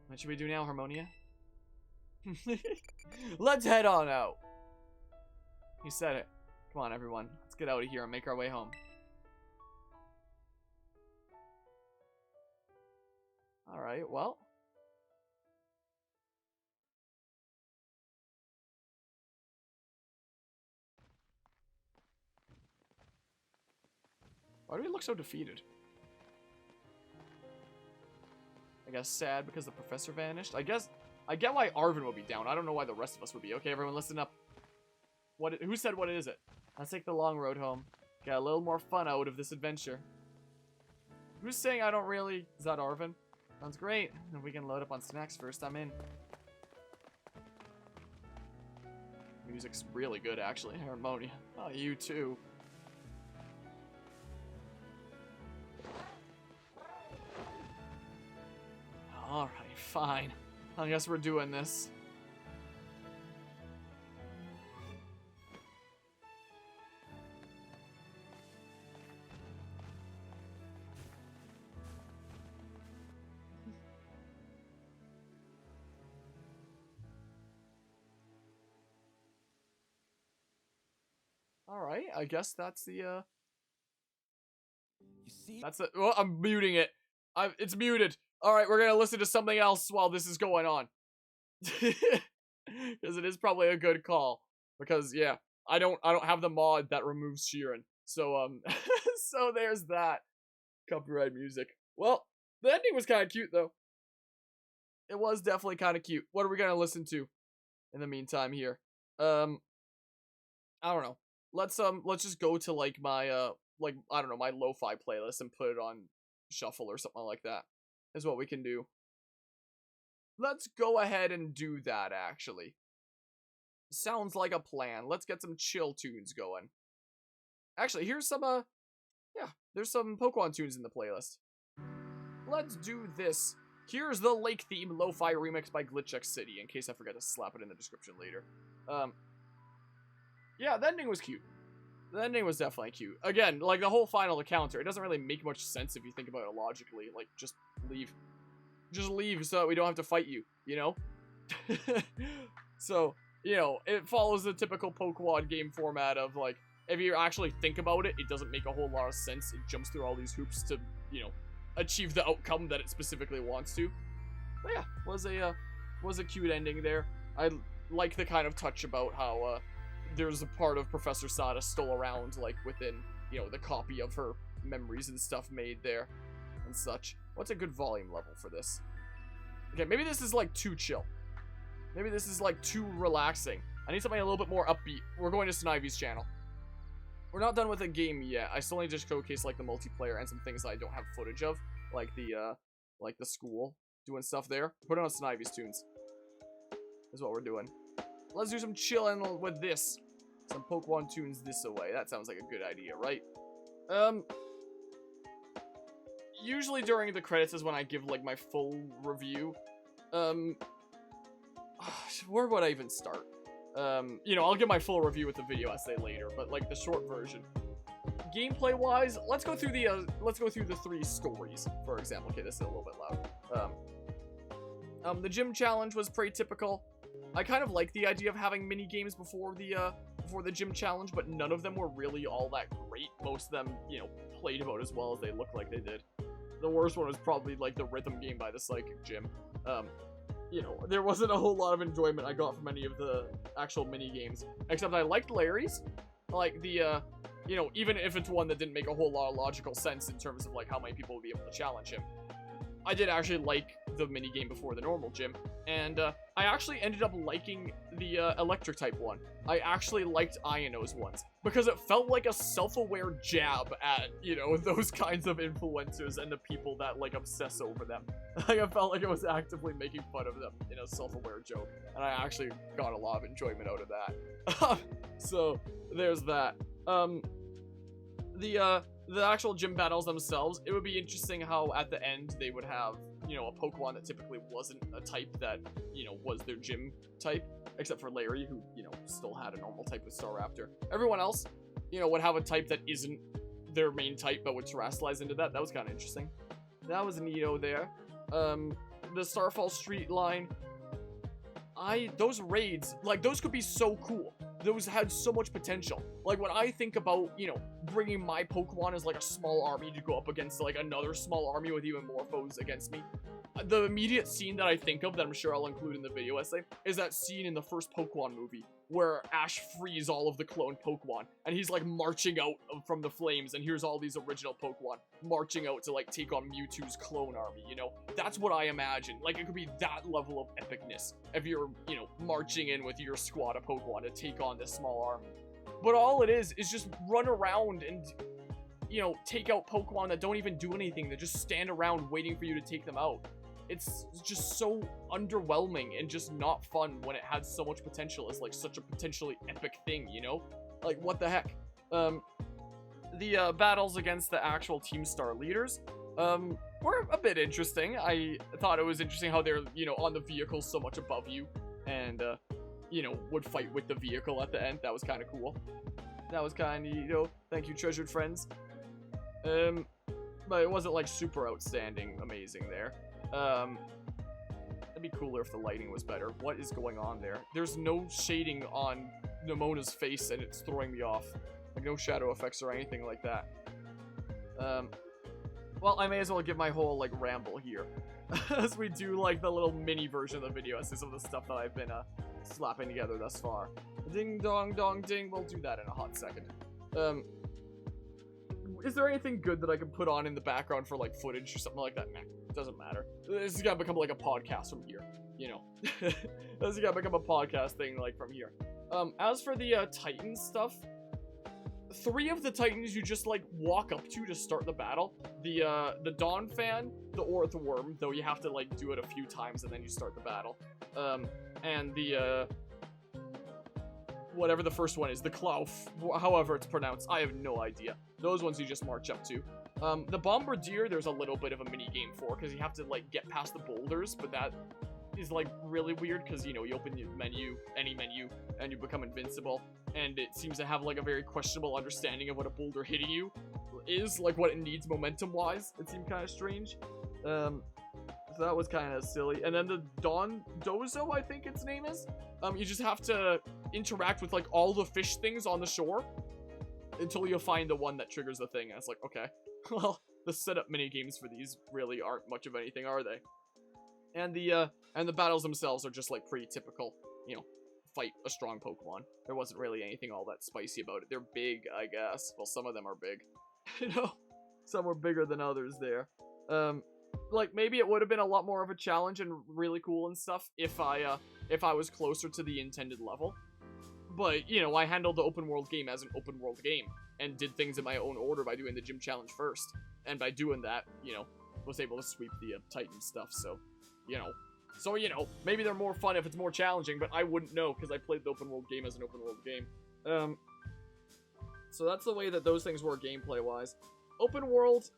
What should we do now, Harmonia? Let's head on out. You said it. Come on, everyone. Let's get out of here and make our way home. Alright, well. Why do we look so defeated? I guess sad because the professor vanished. I get why Arvin would be down. I don't know why the rest of us would be. Okay, everyone listen up. Who said what is it? Let's take the long road home. Get a little more fun out of this adventure. Who's saying I don't really... Is that Arvin? Sounds great. If we can load up on snacks first, I'm in. Music's really good, actually. Harmonia. Oh, you too. Alright, fine. I guess we're doing this. Alright, I guess that's the, That's it. Oh, I'm muting it. It's muted. Alright, we're gonna listen to something else while this is going on. Because it is probably a good call. Because, yeah, I don't have the mod that removes Sheeran. So, so there's that. Copyright music. Well, the ending was kind of cute, though. It was definitely kind of cute. What are we gonna listen to in the meantime here? I don't know. Let's just go to, like, my, I don't know, my lo-fi playlist and put it on shuffle or something like that. Is what we can do. Let's go ahead and do that, actually. Sounds like a plan. Let's get some chill tunes going. Actually, here's some, yeah, there's some Pokemon tunes in the playlist. Let's do this. Here's the Lake Theme Lo-Fi Remix by Glitch X City, in case I forget to slap it in the description later. Yeah, the ending was cute. The ending was definitely cute. Again, like, the whole final encounter, it doesn't really make much sense if you think about it logically. Like, just leave. Just leave so that we don't have to fight you, you know? So, you know, it follows the typical Pokemon game format of, like, if you actually think about it, it doesn't make a whole lot of sense. It jumps through all these hoops to, you know, achieve the outcome that it specifically wants to. But yeah, was a cute ending there. I like the kind of touch about how, there's a part of Professor Sada still around, like, within, you know, the copy of her memories and stuff made there and such. What's a good volume level for this? Okay, maybe this is, like, too chill. Maybe this is, like, too relaxing. I need something a little bit more upbeat. We're going to Snivy's channel. We're not done with the game yet. I still need to showcase, like, the multiplayer and some things I don't have footage of. Like the school doing stuff there. Put on Snivy's tunes. Is what we're doing. Let's do some chilling with this. Some Pokemon tunes this away. That sounds like a good idea, right? Usually during the credits is when I give, like, my full review. Where would I even start? You know, I'll give my full review with the video essay later, but, like, the short version. Gameplay-wise, let's go through the 3 stories, for example. Okay, this is a little bit loud. The gym challenge was pretty typical. I kind of like the idea of having mini games before the gym challenge, but none of them were really all that great. Most of them, you know, played about as well as they looked like they did. The worst one was probably, like, the rhythm game by the Psychic Gym. You know, there wasn't a whole lot of enjoyment I got from any of the actual mini games, except I liked Larry's. Like the, you know, even if it's one that didn't make a whole lot of logical sense in terms of, like, how many people would be able to challenge him. I did actually like the minigame before the normal gym, and I actually ended up liking the electric type one. I actually liked Iono's ones, because it felt like a self-aware jab at, you know, those kinds of influencers and the people that, like, obsess over them. Like, I felt like it was actively making fun of them in a self-aware joke, and I actually got a lot of enjoyment out of that. So, there's that. the actual gym battles themselves, it would be interesting how at the end they would have, you know, a Pokemon that typically wasn't a type that, you know, was their gym type, except for Larry, who, you know, still had a normal type with Staraptor. Everyone else, you know, would have a type that isn't their main type, but would terrestrialize into that. That was kind of interesting. That was neato there. The Starfall Street line, those raids, like, those could be so cool. Those had so much potential. Like, when I think about, you know, bringing my Pokemon as, like, a small army to go up against, like, another small army with even more foes against me, the immediate scene that I think of, that I'm sure I'll include in the video essay, is that scene in the first Pokemon movie, where Ash frees all of the cloned Pokemon, and he's, like, marching out from the flames, and here's all these original Pokemon marching out to, like, take on Mewtwo's clone army, you know? That's what I imagine. Like, it could be that level of epicness if you're, you know, marching in with your squad of Pokemon to take on this small army. But all it is just run around and, you know, take out Pokemon that don't even do anything. They just stand around waiting for you to take them out. It's just so underwhelming and just not fun when it had so much potential as, like, such a potentially epic thing, you know? Like, what the heck? The battles against the actual Team Star leaders were a bit interesting. I thought it was interesting how they're, you know, on the vehicle so much above you and, you know, would fight with the vehicle at the end. That was kind of cool. That was kind of, you know, thank you, treasured friends. But it wasn't, like, super outstanding amazing there. It'd be cooler if the lighting was better. What is going on there? There's no shading on Nemona's face, and it's throwing me off. Like, no shadow effects or anything like that. Well, I may as well give my whole, like, ramble here. As we do, like, the little mini version of the video. As some of the stuff that I've been, slapping together thus far. Ding dong dong ding. We'll do that in a hot second. Is there anything good that I can put on in the background for, like, footage or something like that? Nah, it doesn't matter. This is gonna become, like, a podcast from here, you know? This is gonna become a podcast thing, like, from here. As for the, Titan stuff, 3 of the Titans you just, like, walk up to start the battle. The Dawn Fan, the Orthworm, though you have to, like, do it a few times and then you start the battle. And the, whatever the first one is, the Klauf, however it's pronounced, I have no idea. Those ones you just march up to. The Bombardier, there's a little bit of a mini game for, because you have to, like, get past the boulders, but that is, like, really weird, because, you know, you open your menu, any menu, and you become invincible, and it seems to have, like, a very questionable understanding of what a boulder hitting you is, like, what it needs momentum-wise. It seemed kind of strange. So that was kind of silly. And then the Don Dozo, I think its name is. You just have to interact with, like, all the fish things on the shore until you find the one that triggers the thing. And it's like, okay, well, the setup mini games for these really aren't much of anything, are they? And the battles themselves are just, like, pretty typical, you know, fight a strong Pokemon. There wasn't really anything all that spicy about it. They're big, I guess. Well, some of them are big. You know, some were bigger than others there. Like, maybe it would have been a lot more of a challenge and really cool and stuff if I was closer to the intended level. But, you know, I handled the open world game as an open world game and did things in my own order by doing the gym challenge first. And by doing that, you know, was able to sweep the Titan stuff, so, you know, maybe they're more fun if it's more challenging, but I wouldn't know because I played the open world game as an open world game. So that's the way that those things were gameplay-wise. Open world,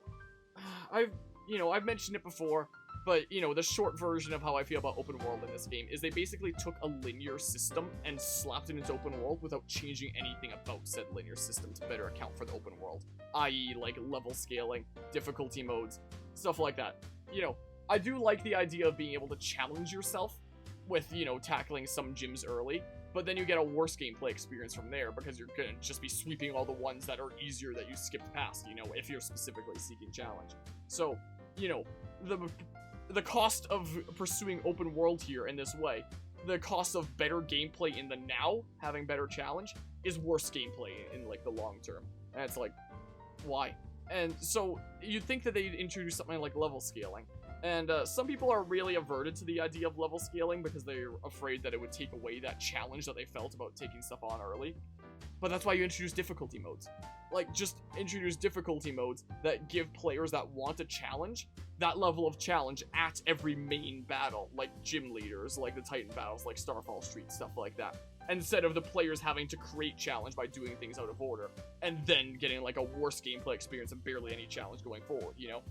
I've mentioned it before, but, you know, the short version of how I feel about open world in this game is they basically took a linear system and slapped it into open world without changing anything about said linear system to better account for the open world. I.e., like, level scaling, difficulty modes, stuff like that. You know, I do like the idea of being able to challenge yourself with, you know, tackling some gyms early, but then you get a worse gameplay experience from there because you're gonna just be sweeping all the ones that are easier that you skipped past, you know, if you're specifically seeking challenge. So, you know, the cost of pursuing open world here in this way, the cost of better gameplay in the now, having better challenge, is worse gameplay in, like, the long term. And it's like, why? And so, you'd think that they'd introduce something like level scaling. And some people are really averted to the idea of level scaling because they're afraid that it would take away that challenge that they felt about taking stuff on early. But that's why you introduce difficulty modes. Like, just introduce difficulty modes that give players that want a challenge that level of challenge at every main battle, like gym leaders, like the Titan battles, like Starfall Street, stuff like that. instead of the players having to create challenge by doing things out of order, and then getting like a worse gameplay experience and barely any challenge going forward, you know?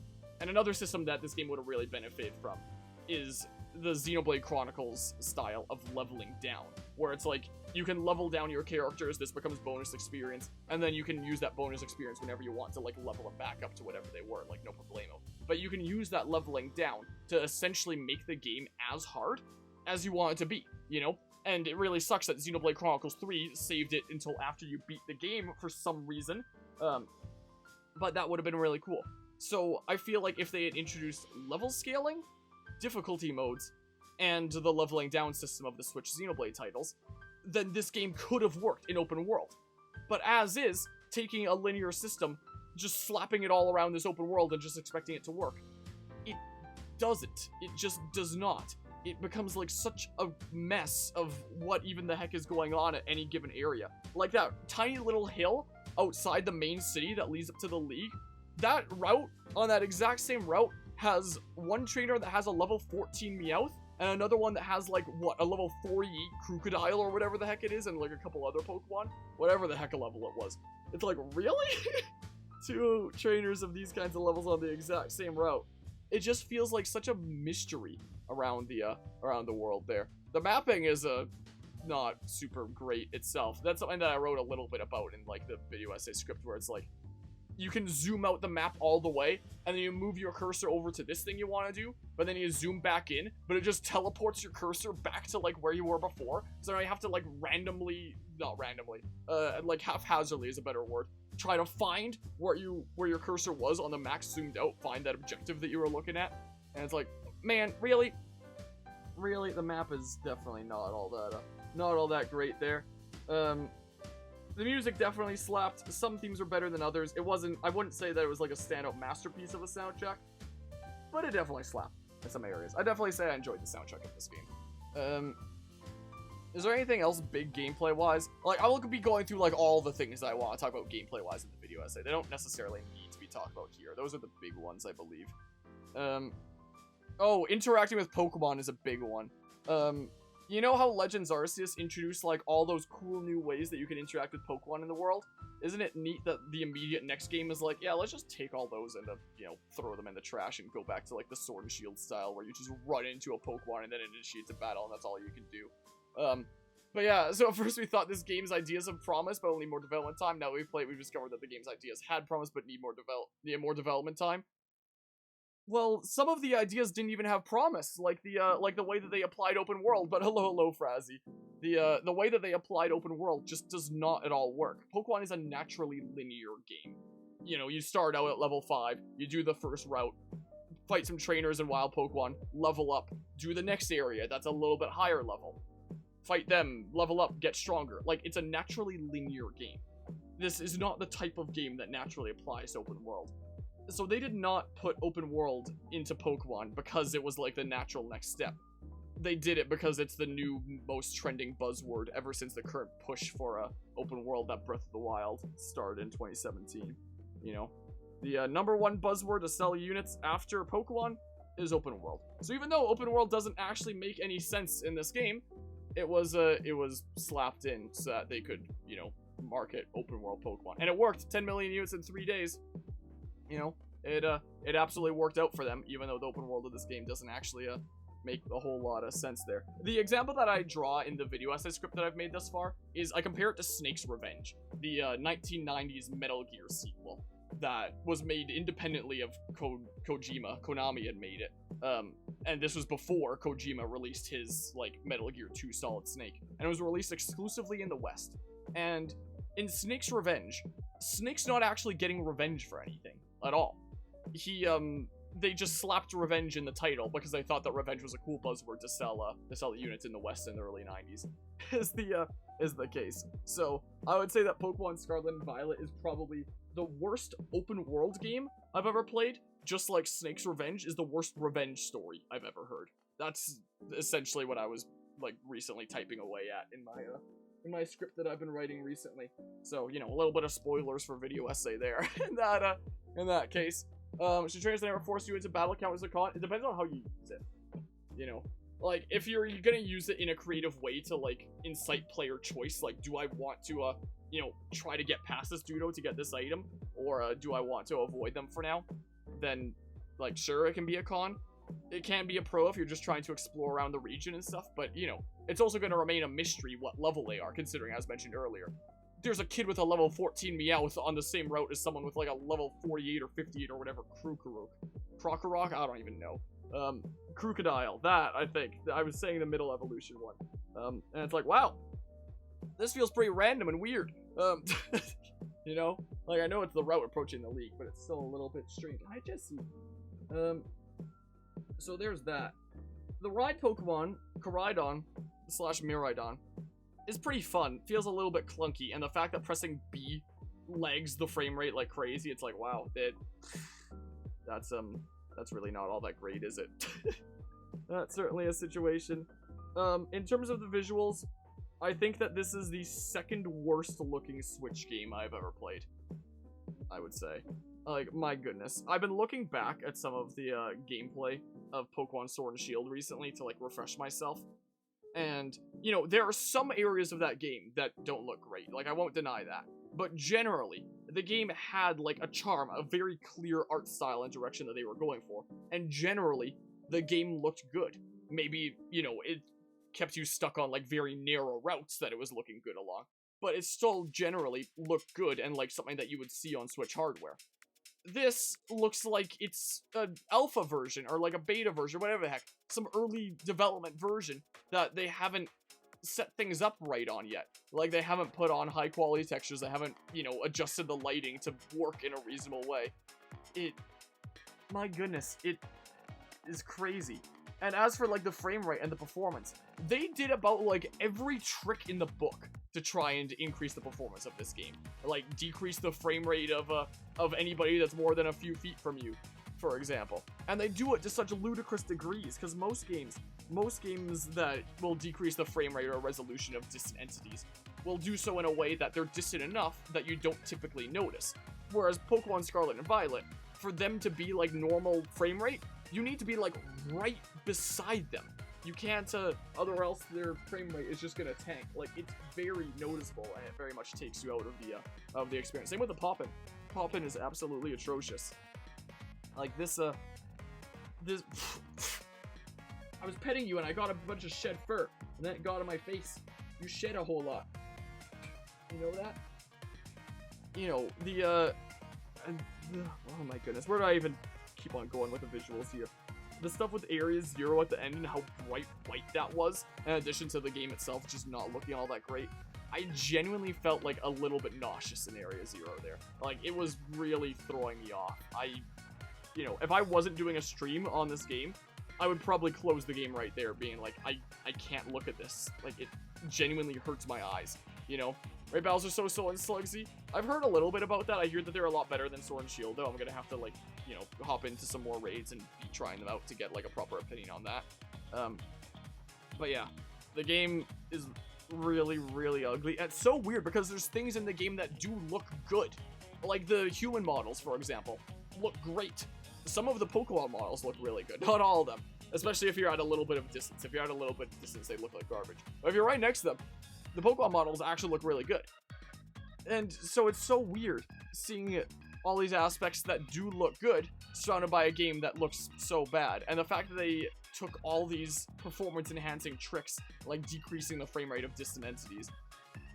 And another system that this game would have really benefited from is the Xenoblade Chronicles style of leveling down, where it's like, you can level down your characters, this becomes bonus experience, and then you can use that bonus experience whenever you want to, like, level them back up to whatever they were, like, no problemo. But you can use that leveling down to essentially make the game as hard as you want it to be, you know? And it really sucks that Xenoblade Chronicles 3 saved it until after you beat the game for some reason, but that would have been really cool. So I feel like if they had introduced level scaling, difficulty modes, and the leveling down system of the Switch Xenoblade titles, then this game could have worked in open world. But as is, taking a linear system, just slapping it all around this open world and just expecting it to work, it doesn't. It just does not. It becomes like such a mess of what even the heck is going on at any given area. Like that tiny little hill outside the main city that leads up to the League, that route, on that exact same route, has one trainer that has a level 14 Meowth, and another one that has, like, what, a level 48 Crocodile or whatever the heck it is, and, like, a couple other Pokemon. Whatever the heck a level it was. It's like, really? 2 trainers of these kinds of levels on the exact same route. It just feels like such a mystery around the world there. The mapping is, not super great itself. That's something that I wrote a little bit about in, like, the video essay script, where it's like, you can zoom out the map all the way, and then you move your cursor over to this thing you want to do, but then you zoom back in, but it just teleports your cursor back to, like, where you were before, so now you have to, like, like, haphazardly is a better word, try to find where your cursor was on the max zoomed out, find that objective that you were looking at, and it's like, man, really? Really? The map is definitely not all that great there. The music definitely slapped. Some themes were better than others. I wouldn't say that it was like a standout masterpiece of a soundtrack, but it definitely slapped in some areas. I definitely say I enjoyed the soundtrack of this game. Is there anything else big gameplay-wise? Like, I will be going through, like, all the things that I want to talk about gameplay-wise in the video essay. They don't necessarily need to be talked about here. Those are the big ones, I believe. Oh, interacting with Pokemon is a big one. You know how Legends Arceus introduced, like, all those cool new ways that you can interact with Pokemon in the world? Isn't it neat that the immediate next game is like, yeah, let's just take all those and, you know, throw them in the trash and go back to, like, the Sword and Shield style where you just run into a Pokemon and then it initiates a battle and that's all you can do. But yeah, so at first we thought this game's ideas have promise, but only more development time. Now we've discovered that the game's ideas had promise, but need more development time. Well, some of the ideas didn't even have promise, like the way that they applied open world, but hello, Frazzy. The way that they applied open world just does not at all work. Pokemon is a naturally linear game. You know, you start out at level 5, you do the first route, fight some trainers and wild Pokemon, level up, do the next area that's a little bit higher level, fight them, level up, get stronger. Like, it's a naturally linear game. This is not the type of game that naturally applies to open world. So they did not put open world into Pokemon because it was like the natural next step. They did it because it's the new most trending buzzword ever since the current push for open world that Breath of the Wild started in 2017. You know, the #1 buzzword to sell units after Pokemon is open world. So even though open world doesn't actually make any sense in this game, it was slapped in so that they could, you know, market open world Pokemon, and it worked. 10 million units in 3 days. You know, it absolutely worked out for them, even though the open world of this game doesn't actually make a whole lot of sense there. The example that I draw in the video essay script that I've made thus far is I compare it to Snake's Revenge, the 1990s Metal Gear sequel that was made independently of Kojima. Konami had made it, and this was before Kojima released his, like, Metal Gear 2 Solid Snake, and it was released exclusively in the West. And in Snake's Revenge, Snake's not actually getting revenge for anything at all. They just slapped revenge in the title because they thought that revenge was a cool buzzword to sell units in the West in the early 90s. is the case. So I would say that Pokemon Scarlet and Violet is probably the worst open world game I've ever played, just like Snake's Revenge is the worst revenge story I've ever heard. That's essentially what I was, like, recently typing away at in my script that I've been writing recently. So, you know, a little bit of spoilers for video essay there in that case. Should trainers never force you into battle count as a con? It depends on how you use it. You know, Like, if you're gonna use it in a creative way to, like, incite player choice, like, do I want to, you know, try to get past this Dudo to get this item, or do I want to avoid them for now, then, like, sure, it can be a con. It can be a pro if you're just trying to explore around the region and stuff, but, you know, it's also going to remain a mystery what level they are, considering, as mentioned earlier, there's a kid with a level 14 Meowth on the same route as someone with, like, a level 48 or 58 or whatever Krokorok? I don't even know. Crocodile, that, I think. I was saying the middle evolution one. And it's like, wow, this feels pretty random and weird. You know? Like, I know it's the route approaching the league, but it's still a little bit strange. I just see. So there's that. The ride Pokemon, Koraidon / Miraidon, is pretty fun. Feels a little bit clunky, and the fact that pressing B lags the frame rate like crazy, it's like, wow, that's really not all that great, is it? That's certainly a situation. In terms of the visuals, I think that this is the second worst looking Switch game I've ever played, I would say. Like, my goodness. I've been looking back at some of the gameplay of Pokemon Sword and Shield recently to, like, refresh myself. And, you know, there are some areas of that game that don't look great. Like, I won't deny that. But generally, the game had, like, a charm, a very clear art style and direction that they were going for. And generally, the game looked good. Maybe, you know, it kept you stuck on, like, very narrow routes that it was looking good along. But it still generally looked good and like something that you would see on Switch hardware. This looks like it's an alpha version, or like a beta version, whatever the heck. Some early development version that they haven't set things up right on yet. Like, they haven't put on high quality textures, they haven't, you know, adjusted the lighting to work in a reasonable way. My goodness, it is crazy. And as for, like, the frame rate and the performance, they did about, like, every trick in the book to try and increase the performance of this game. Like, decrease the frame rate of anybody that's more than a few feet from you, for example. And they do it to such ludicrous degrees, because most games that will decrease the frame rate or resolution of distant entities will do so in a way that they're distant enough that you don't typically notice. Whereas Pokemon Scarlet and Violet, for them to be, like, normal frame rate, you need to be, like, right beside them. You can't, or else their frame rate is just gonna tank. Like, it's very noticeable, and it very much takes you out of the experience. Same with the Poppin. Poppin is absolutely atrocious. Like, this, I was petting you, and I got a bunch of shed fur, and then it got on my face. You shed a whole lot. You know that? You know, oh my goodness, where do I even keep on going with the visuals here? The stuff with Area Zero at the end and how bright white that was, in addition to the game itself just not looking all that great, I genuinely felt like a little bit nauseous in Area Zero there. Like, it was really throwing me off. You know, if I wasn't doing a stream on this game, I would probably close the game right there, being like, I can't look at this. Like, it genuinely hurts my eyes, you know? Right, Bowser, so and Slugsy? I've heard a little bit about that. I hear that they're a lot better than Sword and Shield, though. I'm gonna have to, like, you know, hop into some more raids and be trying them out to get, like, a proper opinion on that. But yeah, the game is really, really ugly. And it's so weird because there's things in the game that do look good. Like the human models, for example, look great. Some of the Pokemon models look really good. Not all of them. Especially if you're at a little bit of distance. If you're at a little bit of distance, they look like garbage. But if you're right next to them, the Pokemon models actually look really good. And so it's so weird seeing all these aspects that do look good surrounded by a game that looks so bad. And the fact that they took all these performance-enhancing tricks, like decreasing the frame rate of distant entities,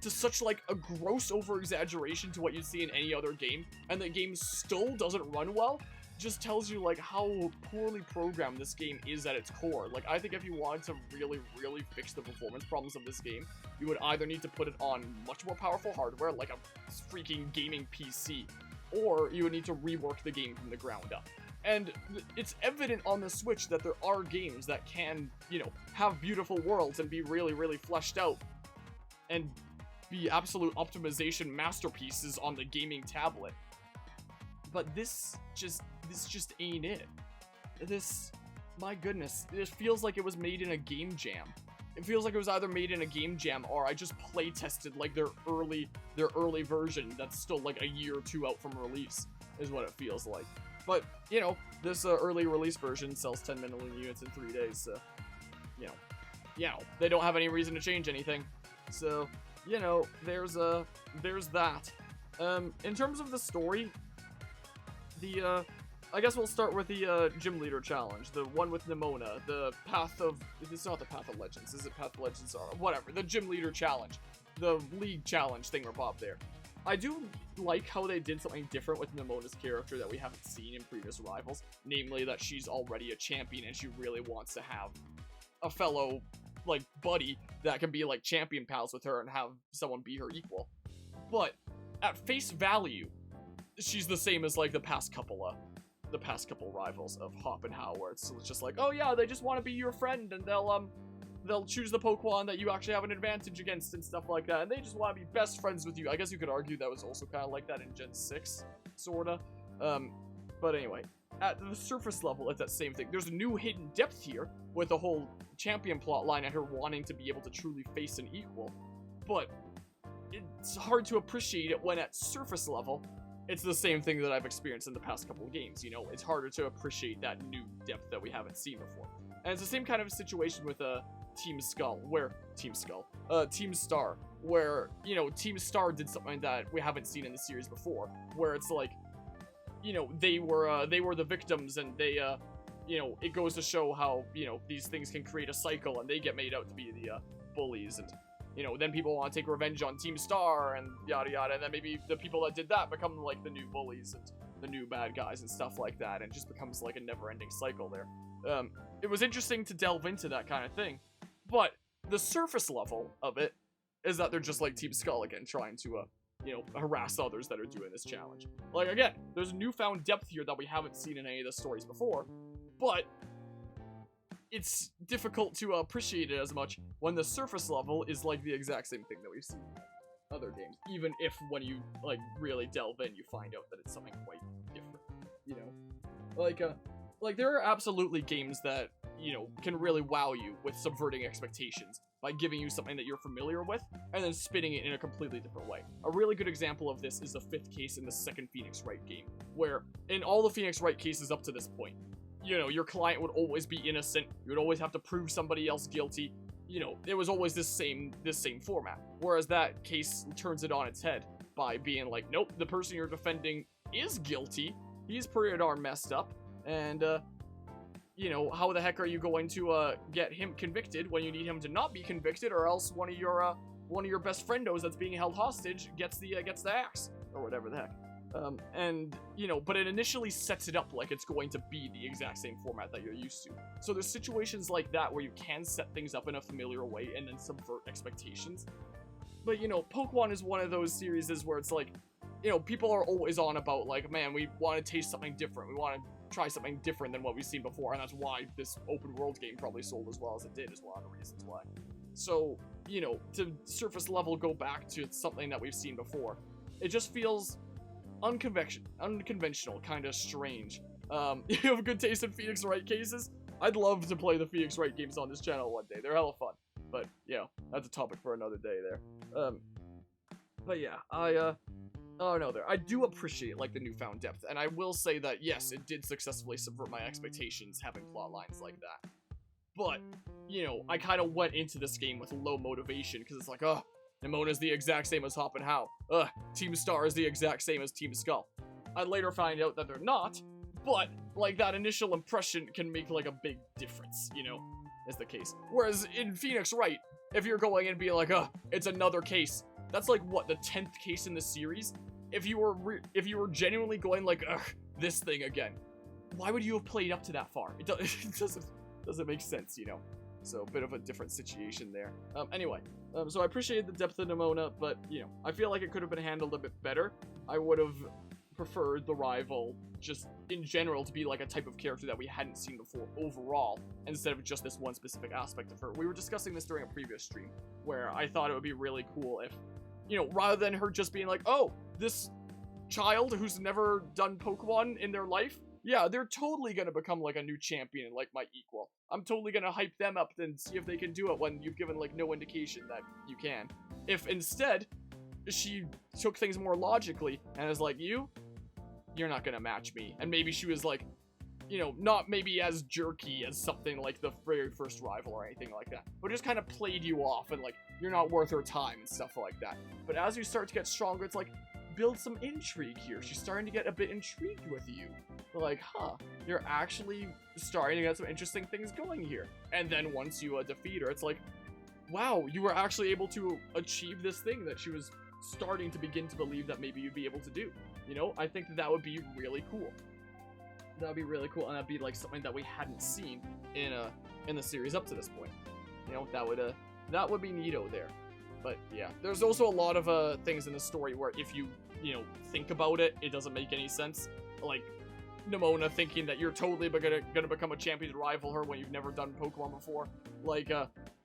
to such, like, a gross over-exaggeration to what you'd see in any other game, and the game still doesn't run well, just tells you, like, how poorly programmed this game is at its core. Like, I think if you wanted to really, really fix the performance problems of this game, you would either need to put it on much more powerful hardware, like a freaking gaming PC, or you would need to rework the game from the ground up. And it's evident on the Switch that there are games that can, you know, have beautiful worlds and be really, really fleshed out, and be absolute optimization masterpieces on the gaming tablet. But this just ain't it. My goodness, it feels like it was made in a game jam. It feels like it was either made in a game jam or I just play tested like their early version that's still like a year or two out from release, is what it feels like. But, you know, this early release version sells 10 million units in 3 days, so they don't have any reason to change anything. So, there's that. In terms of the story, I guess we'll start with the gym leader challenge, the one with Nimona, it's not the Path of Legends, is it Path of Legends or whatever, the gym leader challenge, the league challenge thingamabob there. I do like how they did something different with Nimona's character that we haven't seen in previous Rivals, namely that she's already a champion and she really wants to have a fellow, like, buddy that can be, like, champion pals with her and have someone be her equal. But at face value, she's the same as, like, the past couple Rivals of Hop and How, where it's just like, oh yeah, they just want to be your friend, and they'll choose the Pokemon that you actually have an advantage against and stuff like that, and they just want to be best friends with you. I guess you could argue that was also kind of like that in Gen 6, sorta. But anyway, at the surface level, it's that same thing. There's a new hidden depth here, with the whole champion plotline and her wanting to be able to truly face an equal. But it's hard to appreciate it when at surface level, it's the same thing that I've experienced in the past couple of games, It's harder to appreciate that new depth that we haven't seen before. And it's the same kind of situation with Team Star, where, Team Star did something that we haven't seen in the series before, where it's like, they were the victims, and they, it goes to show how, these things can create a cycle, and they get made out to be the bullies, and, then people want to take revenge on Team Star, and yada yada, and then maybe the people that did that become, like, the new bullies, and the new bad guys, and stuff like that, and it just becomes, like, a never-ending cycle there. It was interesting to delve into that kind of thing, but the surface level of it is that they're just like Team Skull again, trying to, harass others that are doing this challenge. Like, again, there's newfound depth here that we haven't seen in any of the stories before, but it's difficult to appreciate it as much when the surface level is, like, the exact same thing that we've seen in other games, even if when you, like, really delve in, you find out that it's something quite different, Like, there are absolutely games that, can really wow you with subverting expectations by giving you something that you're familiar with, and then spinning it in a completely different way. A really good example of this is the 5th case in the 2nd Phoenix Wright game, where, in all the Phoenix Wright cases up to this point, your client would always be innocent, you would always have to prove somebody else guilty, it was always this same format. Whereas that case turns it on its head by being like, nope, the person you're defending is guilty, he's pretty darn messed up, and, how the heck are you going to, get him convicted when you need him to not be convicted, or else one of your best friendos that's being held hostage gets the axe, or whatever the heck. But it initially sets it up like it's going to be the exact same format that you're used to. So there's situations like that where you can set things up in a familiar way and then subvert expectations. But, Pokemon is one of those series where it's like, people are always on about, like, man, we want to taste something different, we want to try something different than what we've seen before, and that's why this open world game probably sold as well as it did, is one of the reasons why. So, to surface level go back to something that we've seen before, it just feels unconventional, kind of strange. You have a good taste in Phoenix Wright cases? I'd love to play the Phoenix Wright games on this channel one day, they're hella fun. But, that's a topic for another day there. But yeah, I do appreciate, like, the newfound depth, and I will say that, yes, it did successfully subvert my expectations having plot lines like that. But, I kind of went into this game with low motivation, because it's like, Nimona's the exact same as Hop and How. Team Star is the exact same as Team Skull. I'd later find out that they're not, but, like, that initial impression can make, like, a big difference, is the case. Whereas in Phoenix Wright, if you're going in and being like, it's another case, that's like, what, the 10th case in the series? If you were genuinely going like, this thing again, why would you have played up to that far? It doesn't make sense, So, a bit of a different situation there. Anyway, so I appreciate the depth of Nimona, but, I feel like it could have been handled a bit better. I would have preferred the rival, just in general, to be like a type of character that we hadn't seen before overall, instead of just this one specific aspect of her. We were discussing this during a previous stream, where I thought it would be really cool if, rather than her just being like, oh, this child who's never done Pokemon in their life, yeah, they're totally gonna become, like, a new champion and, like, my equal. I'm totally gonna hype them up and see if they can do it when you've given, like, no indication that you can. If instead, she took things more logically and is like, you're not gonna match me. And maybe she was, like, you know, not maybe as jerky as something like the very first rival or anything like that, but just kind of played you off and like, you're not worth her time and stuff like that. But as you start to get stronger, it's like, build some intrigue here. She's starting to get a bit intrigued with you. Like, huh, you're actually starting to get some interesting things going here. And then once you defeat her, it's like, wow, you were actually able to achieve this thing that she was starting to begin to believe that maybe you'd be able to do. You know, I think that would be really cool. That would be really cool, and that'd be like something that we hadn't seen in the series up to this point. You know, that would be neato there. But yeah, there's also a lot of things in the story where if you think about it, it doesn't make any sense. Like Nimona thinking that you're totally gonna become a champion to rival her when you've never done Pokemon before. Like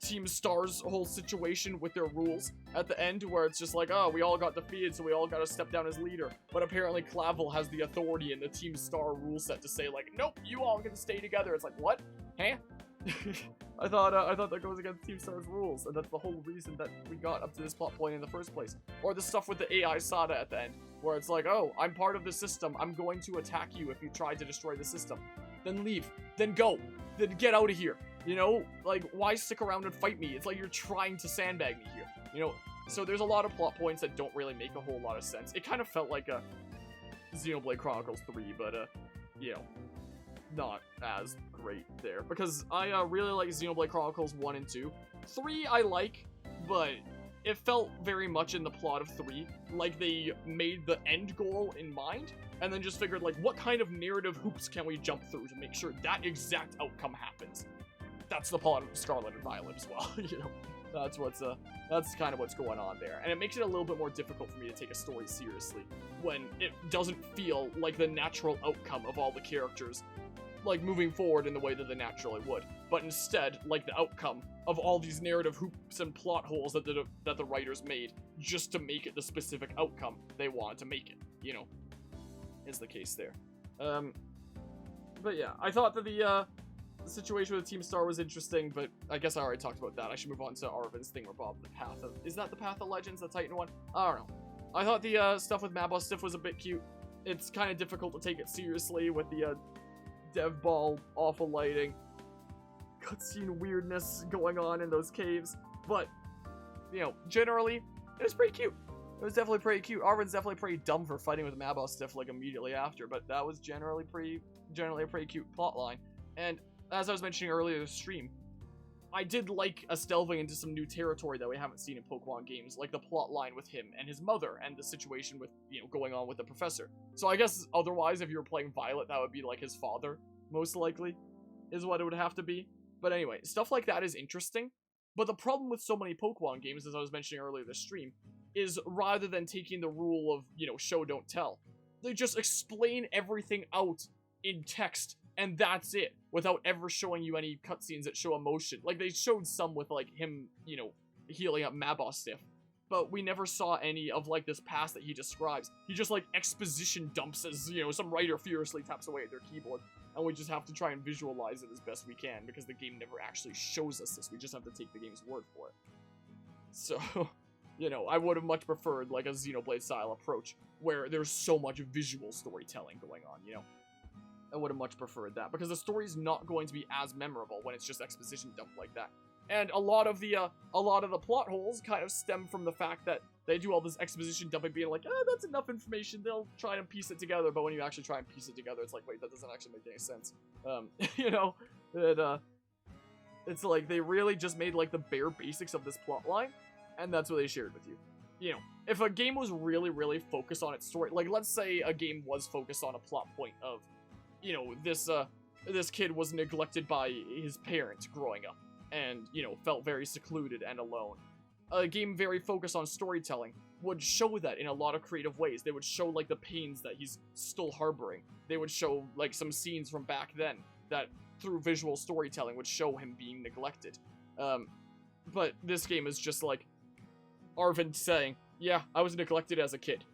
Team Star's whole situation with their rules at the end, where it's just like, oh, we all got defeated, so we all gotta step down as leader. But apparently Clavel has the authority in the Team Star rule set to say like, nope, you all can stay together. It's like, what? Huh? I thought that goes against Team Star's rules, and that's the whole reason that we got up to this plot point in the first place. Or the stuff with the AI Sada at the end, where it's like, oh, I'm part of the system, I'm going to attack you if you try to destroy the system. Then leave. Then go. Then get out of here. You know? Like, why stick around and fight me? It's like you're trying to sandbag me here. You know? So there's a lot of plot points that don't really make a whole lot of sense. It kind of felt like a Xenoblade Chronicles 3, but, you know, not as great there. Because I really like Xenoblade Chronicles 1 and 2. 3 I like, but it felt very much in the plot of 3 like they made the end goal in mind, and then just figured, like, what kind of narrative hoops can we jump through to make sure that exact outcome happens? That's the plot of Scarlet and Violet as well, you know? That's kind of what's going on there. And it makes it a little bit more difficult for me to take a story seriously when it doesn't feel like the natural outcome of all the characters, like, moving forward in the way that they naturally would, but instead, like, the outcome of all these narrative hoops and plot holes that the writers made just to make it the specific outcome they wanted to make it, you know, is the case there. But yeah, I thought that the situation with Team Star was interesting, but I guess I already talked about that. I should move on to Arvin's Thingamabob, the Path of... Is that the Path of Legends, the Titan one? I don't know. I thought the stuff with Mabostiff was a bit cute. It's kind of difficult to take it seriously with the dev ball, awful lighting, cutscene weirdness going on in those caves, but, you know, generally, it was pretty cute. It was definitely pretty cute. Arvin's definitely pretty dumb for fighting with Mabostiff, like, immediately after, but that was generally a pretty cute plotline. And as I was mentioning earlier in the stream, I did like us delving into some new territory that we haven't seen in Pokemon games, like the plot line with him and his mother, and the situation with, you know, going on with the professor. So I guess otherwise, if you were playing Violet, that would be like his father, most likely, is what it would have to be. But anyway, stuff like that is interesting. But the problem with so many Pokemon games, as I was mentioning earlier in the stream, is rather than taking the rule of, you know, show, don't tell, they just explain everything out in text, and that's it, without ever showing you any cutscenes that show emotion. Like, they showed some with, like, him, you know, healing up Mabostiff, but we never saw any of, like, this past that he describes. He just, like, exposition dumps as, you know, some writer furiously taps away at their keyboard, and we just have to try and visualize it as best we can, because the game never actually shows us this. We just have to take the game's word for it. So, you know, I would have much preferred, like, a Xenoblade-style approach, where there's so much visual storytelling going on, you know? I would have much preferred that, because the story's not going to be as memorable when it's just exposition dump like that. And a lot of the plot holes kind of stem from the fact that they do all this exposition dumping, being like, ah, that's enough information, they'll try and piece it together, but when you actually try and piece it together, it's like, wait, that doesn't actually make any sense. You know, it's like, they really just made, like, the bare basics of this plot line, and that's what they shared with you. You know, if a game was really, really focused on its story, like, let's say a game was focused on a plot point of, you know, this kid was neglected by his parents growing up, and, you know, felt very secluded and alone. A game very focused on storytelling would show that in a lot of creative ways. They would show, like, the pains that he's still harboring. They would show, like, some scenes from back then that, through visual storytelling, would show him being neglected. But this game is just, like, Arvin saying, yeah, I was neglected as a kid.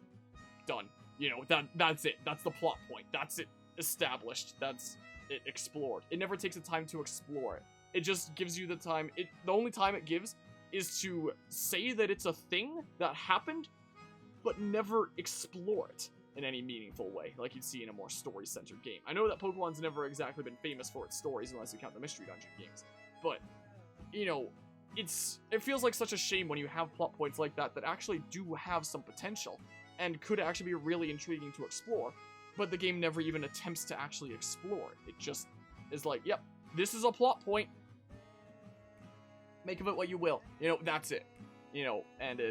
Done. You know, that's it. That's the plot point. That's it. Established. That's it explored. It never takes the time to explore it. It just gives you the time. The only time it gives is to say that it's a thing that happened, but never explore it. in any meaningful way, like you'd see in a more story-centered game. I know that Pokemon's never exactly been famous for its stories, unless you count the Mystery Dungeon games, but, you know, it feels like such a shame when you have plot points like that that actually do have some potential, and could actually be really intriguing to explore, but the game never even attempts to actually explore it. It just is like, yep, this is a plot point. Make of it what you will. You know, that's it. You know, and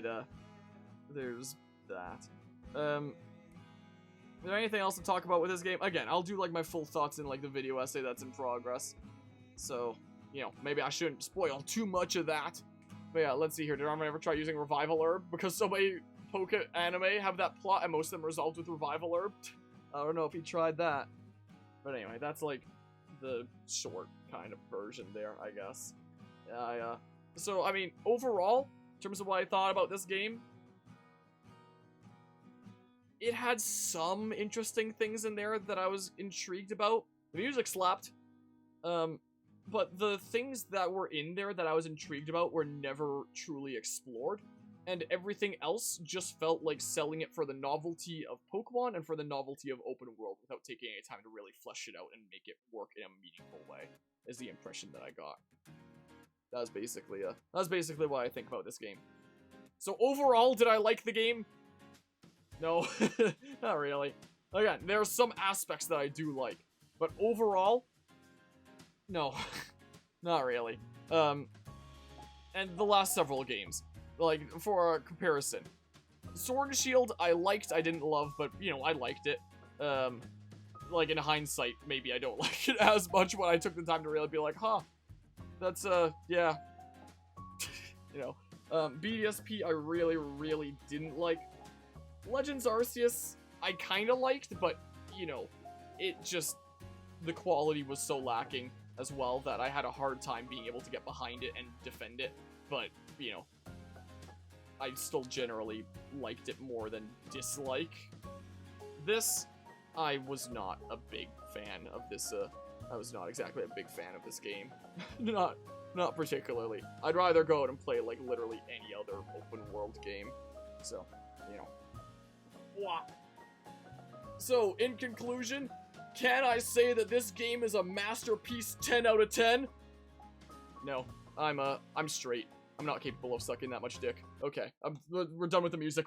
there's that. Is there anything else to talk about with this game? Again, I'll do, like, my full thoughts in, like, the video essay that's in progress. So, you know, maybe I shouldn't spoil too much of that. But yeah, let's see here. Did Armin ever try using Revival Herb? Because so many Poke anime have that plot, and most of them resolved with Revival Herb. I don't know if he tried that. But anyway, that's, like, the short kind of version there, I guess. So, I mean, overall, in terms of what I thought about this game, it had some interesting things in there that I was intrigued about. The music slapped. But the things that were in there that I was intrigued about were never truly explored. And everything else just felt like selling it for the novelty of Pokemon and for the novelty of open world without taking any time to really flesh it out and make it work in a meaningful way, is the impression that I got. That's basically what I think about this game. So overall, did I like the game? No, not really. Again, there are some aspects that I do like, but overall, no, not really. And the last several games, like, for a comparison, Sword and Shield, I liked, I didn't love, but, you know, I liked it. Like, in hindsight, maybe I don't like it as much when I took the time to really be like, huh, that's, yeah. You know, BDSP I really, really didn't like. Legends Arceus, I kinda liked, but, you know, it just, the quality was so lacking as well that I had a hard time being able to get behind it and defend it, but, you know, I still generally liked it more than dislike. This, I was not a big fan of this, I was not exactly a big fan of this game. Not particularly. I'd rather go out and play, like, literally any other open world game. So, you know. Wah. So, in conclusion, can I say that this game is a masterpiece 10 out of 10? No. I'm straight. I'm not capable of sucking that much dick. Okay, we're done with the music.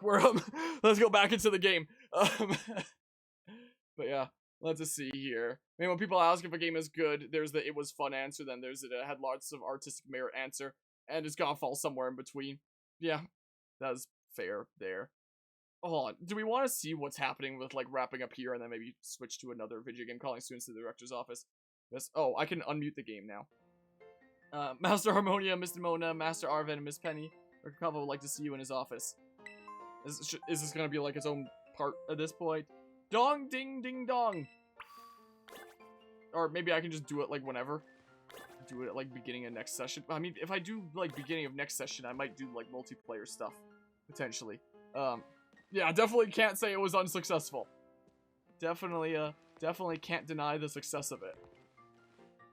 Let's go back into the game. But yeah, let's just see here. I mean, when people ask if a game is good, there's the it was fun answer, then there's it had lots of artistic merit answer, and it's gotta fall somewhere in between. Yeah, that's fair there. Hold on, do we want to see what's happening with, like, wrapping up here and then maybe switch to another video game calling students to the director's office? Yes. Oh, I can unmute the game now. Master Harmonia, Miss Demona, Master Arvin, and Miss Penny. Urkava would like to see you in his office. Is this gonna be like its own part at this point? Dong ding ding dong! Or maybe I can just do it like whenever. Do it at like beginning of next session. I mean, if I do like beginning of next session, I might do like multiplayer stuff. Potentially. Yeah, definitely can't say it was unsuccessful. Definitely can't deny the success of it.